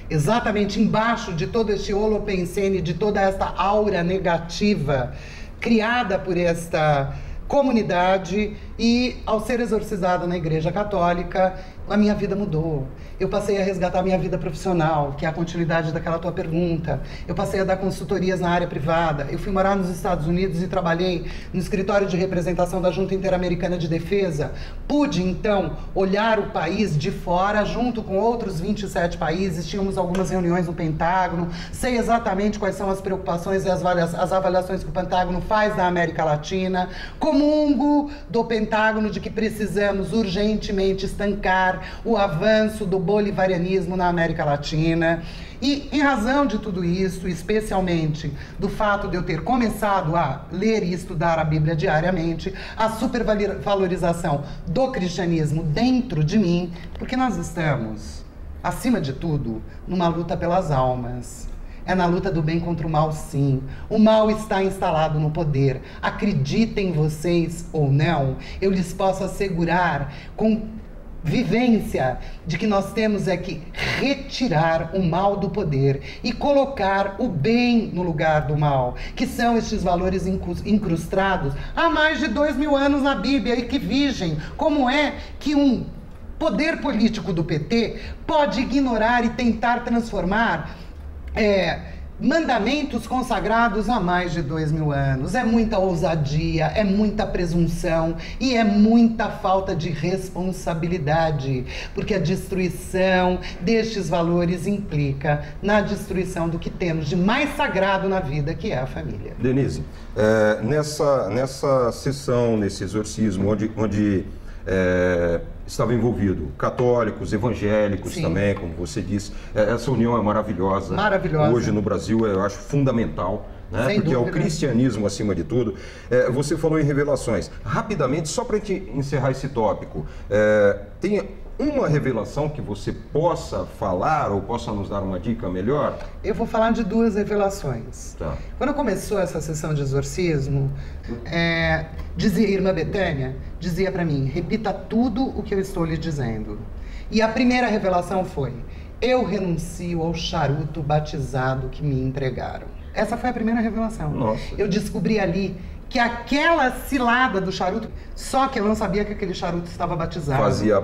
exatamente embaixo de todo este holopensene, de toda esta aura negativa criada por esta comunidade, e ao ser exorcizada na Igreja Católica, a minha vida mudou. Eu passei a resgatar a minha vida profissional, que é a continuidade daquela tua pergunta. Eu passei a dar consultorias na área privada. Eu fui morar nos Estados Unidos e trabalhei no escritório de representação da Junta Interamericana de Defesa. Pude, então, olhar o país de fora, junto com outros 27 países. Tínhamos algumas reuniões no Pentágono. Sei exatamente quais são as preocupações e as avaliações que o Pentágono faz da América Latina. Comungo do Pentágono de que precisamos urgentemente estancar o avanço do bolivarianismo na América Latina. E, em razão de tudo isso, especialmente do fato de eu ter começado a ler e estudar a Bíblia diariamente, a supervalorização do cristianismo dentro de mim, porque nós estamos, acima de tudo, numa luta pelas almas. É na luta do bem contra o mal, sim. O mal está instalado no poder. Acreditem vocês ou não, eu lhes posso assegurar com vivência de que nós temos é que retirar o mal do poder e colocar o bem no lugar do mal, que são estes valores incrustados há mais de 2000 anos na Bíblia e que vigem. Como é que um poder político do PT pode ignorar e tentar transformar mandamentos consagrados há mais de 2000 anos? É muita ousadia, é muita presunção e é muita falta de responsabilidade, porque a destruição destes valores implica na destruição do que temos de mais sagrado na vida, que é a família. Denise, nessa sessão, nesse exorcismo, onde estava envolvido católicos, evangélicos. Sim. Também, como você disse. Essa união é maravilhosa. Maravilhosa. Hoje no Brasil eu acho fundamental, né? Sem porque dúvida. É o cristianismo acima de tudo. Você falou em revelações. Rapidamente, só para a gente encerrar esse tópico, tem uma revelação que você possa falar ou possa nos dar uma dica melhor? Eu vou falar de duas revelações. Tá. Quando começou essa sessão de exorcismo, dizia Irmã Betânia, dizia para mim: repita tudo o que eu estou lhe dizendo. E a primeira revelação foi: eu renuncio ao charuto batizado que me entregaram. Essa foi a primeira revelação. Nossa. Eu descobri ali que aquela cilada do charuto, só que eu não sabia que aquele charuto estava batizado. Fazia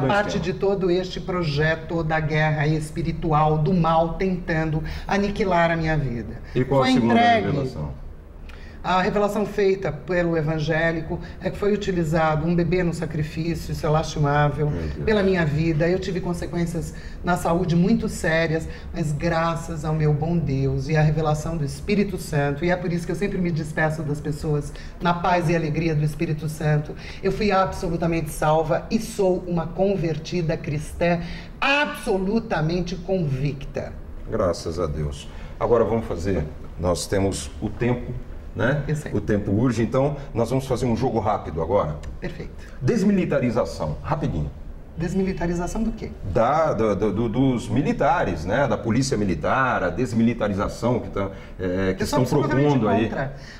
parte de todo este projeto da guerra espiritual, do mal, tentando aniquilar a minha vida. E qual a segunda revelação? A revelação feita pelo evangélico é que foi utilizado um bebê no sacrifício, isso é lastimável, pela minha vida. Eu tive consequências na saúde muito sérias, mas graças ao meu bom Deus e à revelação do Espírito Santo, e é por isso que eu sempre me despeço das pessoas na paz e alegria do Espírito Santo, eu fui absolutamente salva e sou uma convertida cristã absolutamente convicta. Graças a Deus. Agora vamos fazer, nós temos o tempo, né? O tempo urge, então nós vamos fazer um jogo rápido agora. Perfeito. Desmilitarização, rapidinho. Desmilitarização do quê? Dos militares, né? Da polícia militar, a desmilitarização que estão propondo aí.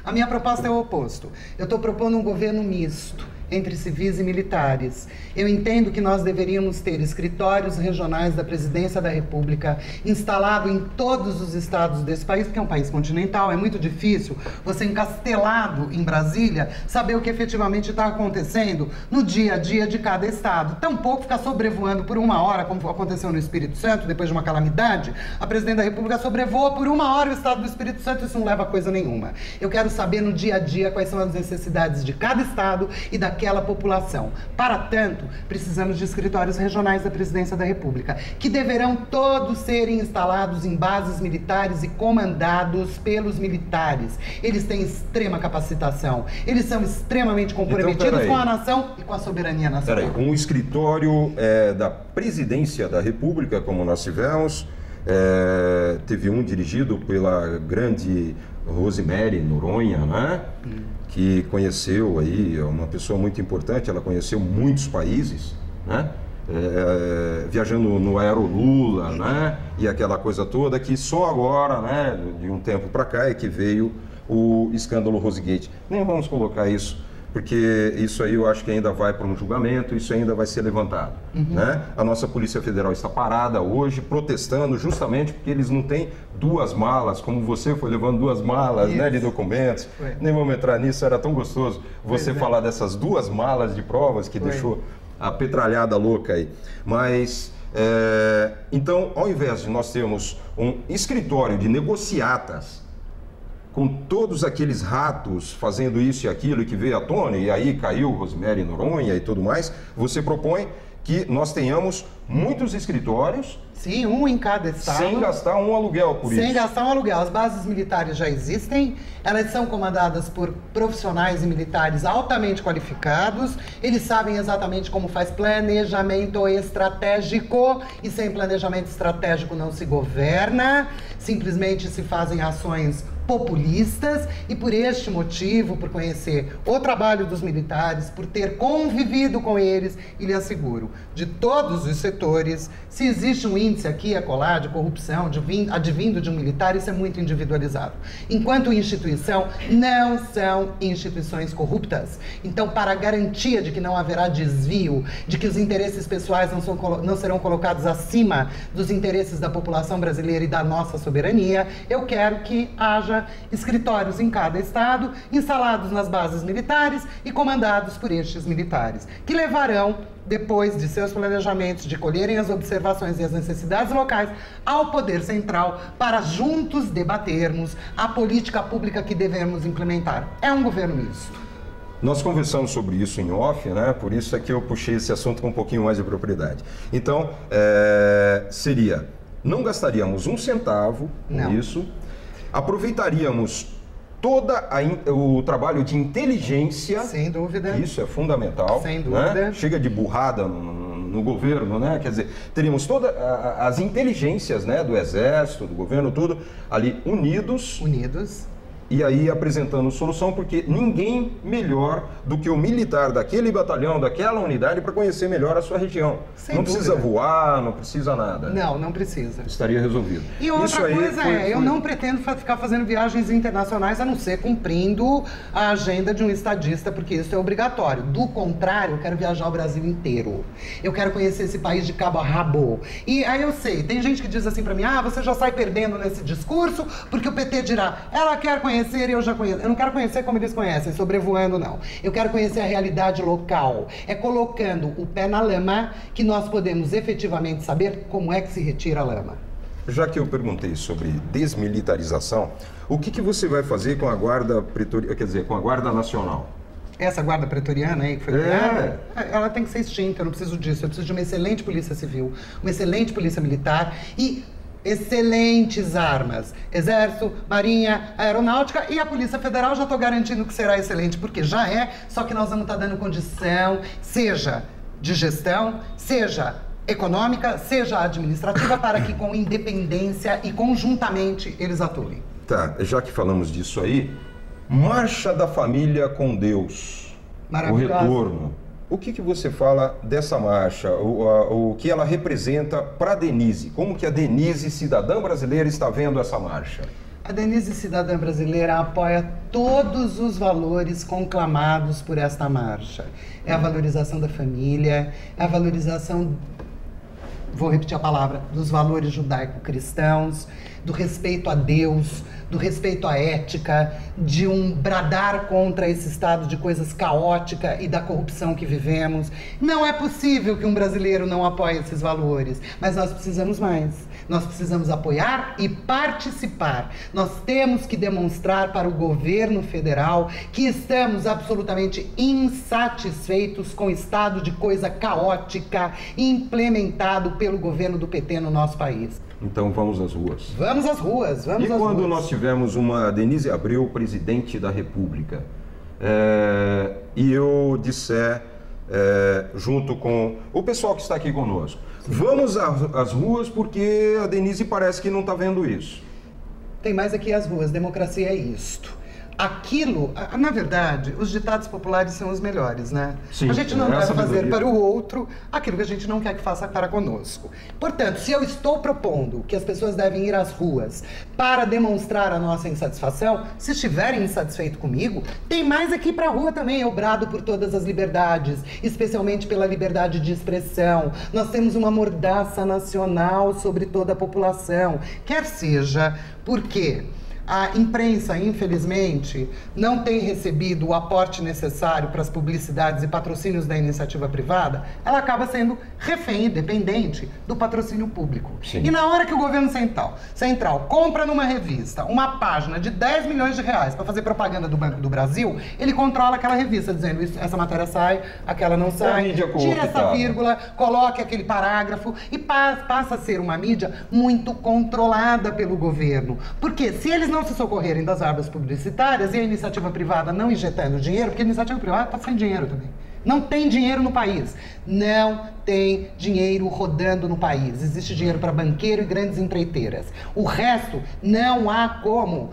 A minha proposta é o oposto. Eu estou propondo um governo misto entre civis e militares. Eu entendo que nós deveríamos ter escritórios regionais da Presidência da República instalado em todos os estados desse país, porque é um país continental, é muito difícil você encastelado em Brasília saber o que efetivamente está acontecendo no dia a dia de cada estado. Tampouco ficar sobrevoando por uma hora, como aconteceu no Espírito Santo, depois de uma calamidade, a Presidente da República sobrevoa por uma hora o estado do Espírito Santo, isso não leva a coisa nenhuma. Eu quero saber no dia a dia quais são as necessidades de cada estado e daquela população. Para tanto, precisamos de escritórios regionais da Presidência da República, que deverão todos serem instalados em bases militares e comandados pelos militares. Eles têm extrema capacitação, eles são extremamente comprometidos com a nação e com a soberania nacional. Peraí, um escritório da Presidência da República, como nós tivemos, teve um dirigido pela grande Rosemary Noronha, né? Que conheceu aí, uma pessoa muito importante, ela conheceu muitos países, né? viajando no Aerolula, né? E aquela coisa toda, que só agora, né, de um tempo para cá, é que veio o escândalo Rosegate. Nem vamos colocar isso, porque isso aí eu acho que ainda vai para um julgamento, isso ainda vai ser levantado. Né? A nossa Polícia Federal está parada hoje, protestando justamente porque eles não têm 2 malas, como você foi levando 2 malas, né, de documentos. Foi. Nem vamos entrar nisso, era tão gostoso você falar dessas 2 malas de provas que deixou a petralhada louca aí. Mas, então, ao invés de nós termos um escritório de negociatas, com todos aqueles ratos fazendo isso e aquilo, e que veio à tona, e aí caiu Rosemary Noronha e tudo mais, você propõe que nós tenhamos muitos escritórios. Sim, um em cada estado. Sem gastar um aluguel por isso. Sem gastar um aluguel. As bases militares já existem, elas são comandadas por profissionais e militares altamente qualificados, eles sabem exatamente como faz planejamento estratégico, e sem planejamento estratégico não se governa, simplesmente se fazem ações populistas, e por este motivo, por conhecer o trabalho dos militares, por ter convivido com eles, e lhe asseguro, de todos os setores, se existe um índice aqui e acolá de corrupção advindo de um militar, isso é muito individualizado. Enquanto instituição, não são instituições corruptas. Então, para a garantia de que não haverá desvio, de que os interesses pessoais não serão colocados acima dos interesses da população brasileira e da nossa soberania, eu quero que haja escritórios em cada estado, instalados nas bases militares e comandados por estes militares, que levarão, depois de seus planejamentos, de colherem as observações e as necessidades locais, ao Poder Central, para juntos debatermos a política pública que devemos implementar. É um governo misto. Nós conversamos sobre isso em off, né? Por isso é que eu puxei esse assunto com um pouquinho mais de propriedade. Então, seria, não gastaríamos um centavo com isso, aproveitaríamos todo o trabalho de inteligência. Sem dúvida. Isso é fundamental. Sem dúvida. Né? Chega de burrada no governo, né? Quer dizer, teríamos todas as inteligências, né, do Exército, do governo, tudo ali unidos. E aí apresentando solução, porque ninguém melhor do que o militar daquele batalhão, daquela unidade, para conhecer melhor a sua região. Não precisa voar, não precisa nada. Não precisa. Estaria resolvido. E outra coisa eu não pretendo ficar fazendo viagens internacionais, a não ser cumprindo a agenda de um estadista, porque isso é obrigatório. Do contrário, eu quero viajar o Brasil inteiro. Eu quero conhecer esse país de cabo a rabo. E aí eu sei, tem gente que diz assim para mim, você já sai perdendo nesse discurso, porque o PT dirá, ela quer conhecer e eu já conheço. Eu não quero conhecer como eles conhecem, sobrevoando não. Eu quero conhecer a realidade local. É colocando o pé na lama que nós podemos efetivamente saber como é que se retira a lama. Já que eu perguntei sobre desmilitarização, o que você vai fazer com a Guarda Pretoriana, quer dizer, com a Guarda Nacional? Essa guarda pretoriana aí que foi criada, ela tem que ser extinta, eu não preciso disso. Eu preciso de uma excelente polícia civil, uma excelente polícia militar e excelentes armas. Exército, Marinha, Aeronáutica e a Polícia Federal, já estou garantindo que será excelente, porque já é, só que nós vamos estar dando condição, seja de gestão, seja econômica, seja administrativa, para que com independência e conjuntamente eles atuem. Tá, já que falamos disso aí, Marcha da Família com Deus, o retorno. O que você fala dessa marcha, o que ela representa para a Denise? Como que a Denise, cidadã brasileira, está vendo essa marcha? A Denise, cidadã brasileira, apoia todos os valores conclamados por esta marcha. É a valorização da família, é a valorização, vou repetir a palavra, dos valores judaico-cristãos, do respeito a Deus, do respeito à ética, de um bradar contra esse estado de coisas caótica e da corrupção que vivemos. Não é possível que um brasileiro não apoie esses valores, mas nós precisamos mais. Nós precisamos apoiar e participar. Nós temos que demonstrar para o governo federal que estamos absolutamente insatisfeitos com o estado de coisa caótica implementado pelo governo do PT no nosso país. Então vamos às ruas. Vamos às ruas, vamos às ruas. E quando nós tivermos uma Denise Abreu, presidente da República, e eu disser, junto com o pessoal que está aqui conosco, vamos às ruas porque a Denise parece que não está vendo isso. Tem mais aqui as ruas, democracia é isto. aquilo, na verdade, os ditados populares são os melhores, né? Sim, a gente não deve fazer para o outro aquilo que a gente não quer que faça para conosco. Portanto, se eu estou propondo que as pessoas devem ir às ruas para demonstrar a nossa insatisfação, se estiverem insatisfeitos comigo, tem mais aqui para a rua também. Eu brado por todas as liberdades, especialmente pela liberdade de expressão. Nós temos uma mordaça nacional sobre toda a população, quer seja porque a imprensa, infelizmente, não tem recebido o aporte necessário para as publicidades e patrocínios da iniciativa privada, ela acaba sendo refém, dependente do patrocínio público. Sim. E na hora que o governo central compra numa revista uma página de 10 milhões de reais para fazer propaganda do Banco do Brasil, ele controla aquela revista, dizendo essa matéria sai, aquela não sai, tira essa vírgula, coloque aquele parágrafo e passa a ser uma mídia muito controlada pelo governo. Porque se eles não se socorrerem das verbas publicitárias e a iniciativa privada não injetando dinheiro, porque a iniciativa privada está sem dinheiro também. Não tem dinheiro no país. Não tem dinheiro rodando no país. Existe dinheiro para banqueiro e grandes empreiteiras. O resto, não há como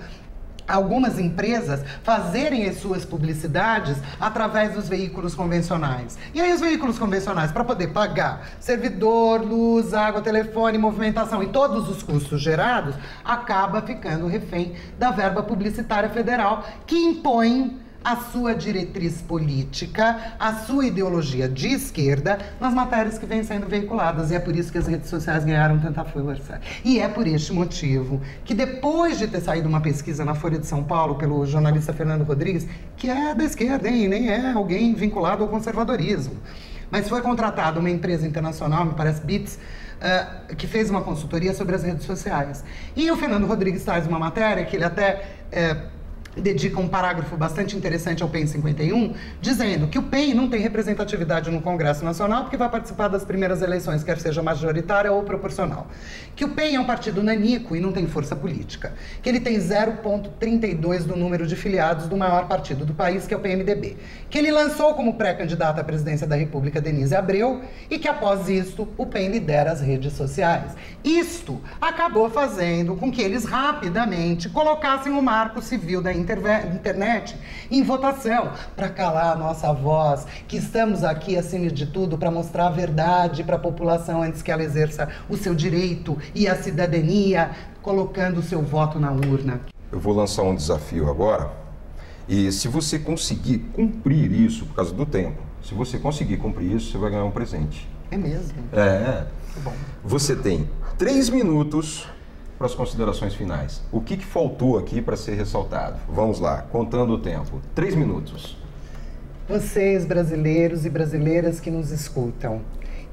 algumas empresas fazerem as suas publicidades através dos veículos convencionais. E aí os veículos convencionais, para poder pagar servidor, luz, água, telefone, movimentação e todos os custos gerados, acaba ficando refém da verba publicitária federal, que impõe a sua diretriz política, a sua ideologia de esquerda nas matérias que vêm sendo veiculadas. E é por isso que as redes sociais ganharam tanta força. E é por este motivo que, depois de ter saído uma pesquisa na Folha de São Paulo pelo jornalista Fernando Rodrigues, que é da esquerda, hein? Nem é alguém vinculado ao conservadorismo, mas foi contratada uma empresa internacional, me parece Bits, que fez uma consultoria sobre as redes sociais. E o Fernando Rodrigues traz uma matéria que ele até dedica um parágrafo bastante interessante ao PEN 51, dizendo que o PEN não tem representatividade no Congresso Nacional porque vai participar das primeiras eleições, quer seja majoritária ou proporcional. Que o PEN é um partido nanico e não tem força política. Que ele tem 0,32 do número de filiados do maior partido do país, que é o PMDB. Que ele lançou como pré-candidata à presidência da República Denise Abreu e que, após isto, o PEN lidera as redes sociais. Isto acabou fazendo com que eles rapidamente colocassem o marco civil da internet em votação, para calar a nossa voz, que estamos aqui, acima de tudo, para mostrar a verdade para a população antes que ela exerça o seu direito e a cidadania, colocando o seu voto na urna. Eu vou lançar um desafio agora, e se você conseguir cumprir isso, por causa do tempo, se você conseguir cumprir isso, você vai ganhar um presente. É mesmo? É. Que bom. Você tem 3 minutos para as considerações finais. O que faltou aqui para ser ressaltado? Vamos lá, contando o tempo. 3 minutos. Vocês, brasileiros e brasileiras que nos escutam,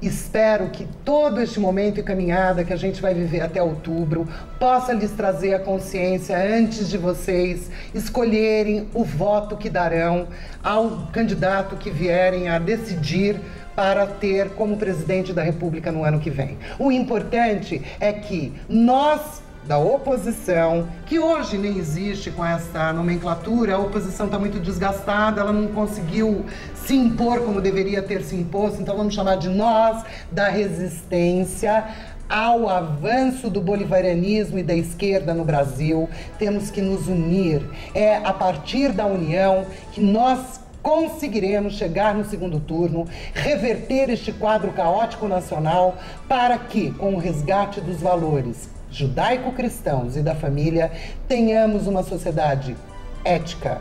espero que todo este momento e caminhada que a gente vai viver até outubro possa lhes trazer a consciência antes de vocês escolherem o voto que darão ao candidato que vierem a decidir para ter como presidente da República no ano que vem. O importante é que nós, da oposição, que hoje nem existe com essa nomenclatura, a oposição está muito desgastada, ela não conseguiu se impor como deveria ter se imposto, então vamos chamar de nós, da resistência ao avanço do bolivarianismo e da esquerda no Brasil. Temos que nos unir. É a partir da união que nós conseguiremos chegar no segundo turno, reverter este quadro caótico nacional para que, com o resgate dos valores judaico-cristãos e da família, tenhamos uma sociedade ética,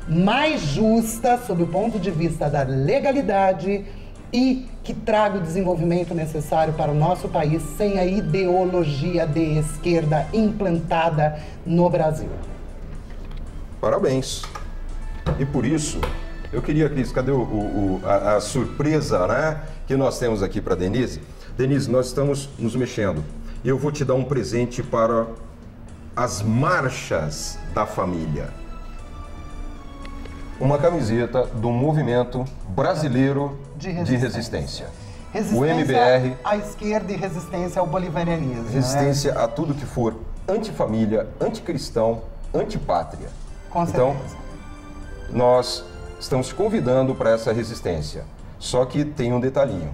mais justa sob o ponto de vista da legalidade e que traga o desenvolvimento necessário para o nosso país sem a ideologia de esquerda implantada no Brasil. Parabéns. E por isso, eu queria, Cris, cadê a surpresa, né, que nós temos aqui para Denise? Denise, nós estamos nos mexendo. Eu vou te dar um presente para as marchas da família. Uma camiseta do Movimento Brasileiro de Resistência. O MBR. À esquerda e resistência ao bolivarianismo. Resistência, né, a tudo que for antifamília, anticristão, antipátria. Com certeza. Então, nós estamos te convidando para essa resistência. Só que tem um detalhinho.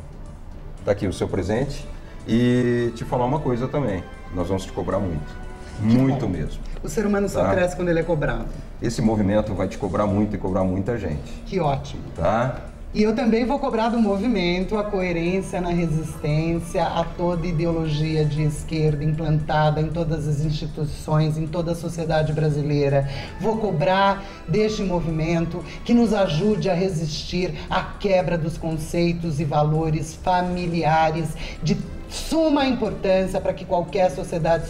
Está aqui o seu presente. E te falar uma coisa também. Nós vamos te cobrar muito. Muito mesmo. O ser humano só cresce quando ele é cobrado. Esse movimento vai te cobrar muito e cobrar muita gente. Que ótimo. Tá? E eu também vou cobrar do movimento a coerência na resistência a toda ideologia de esquerda implantada em todas as instituições, em toda a sociedade brasileira. Vou cobrar deste movimento que nos ajude a resistir à quebra dos conceitos e valores familiares de suma importância para que qualquer sociedade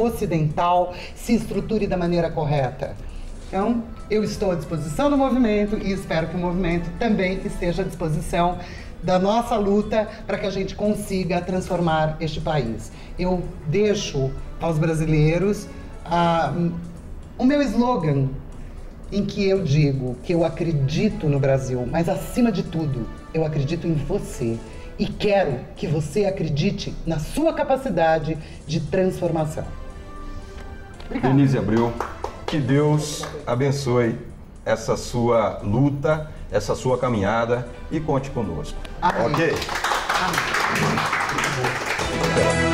ocidental se estruture da maneira correta. Então, eu estou à disposição do movimento e espero que o movimento também esteja à disposição da nossa luta para que a gente consiga transformar este país. Eu deixo aos brasileiros o meu slogan, em que eu digo que eu acredito no Brasil, mas acima de tudo, eu acredito em você. E quero que você acredite na sua capacidade de transformação. Obrigada. Denise Abreu, que Deus abençoe essa sua luta, essa sua caminhada e conte conosco. Amém. Ok? Amém.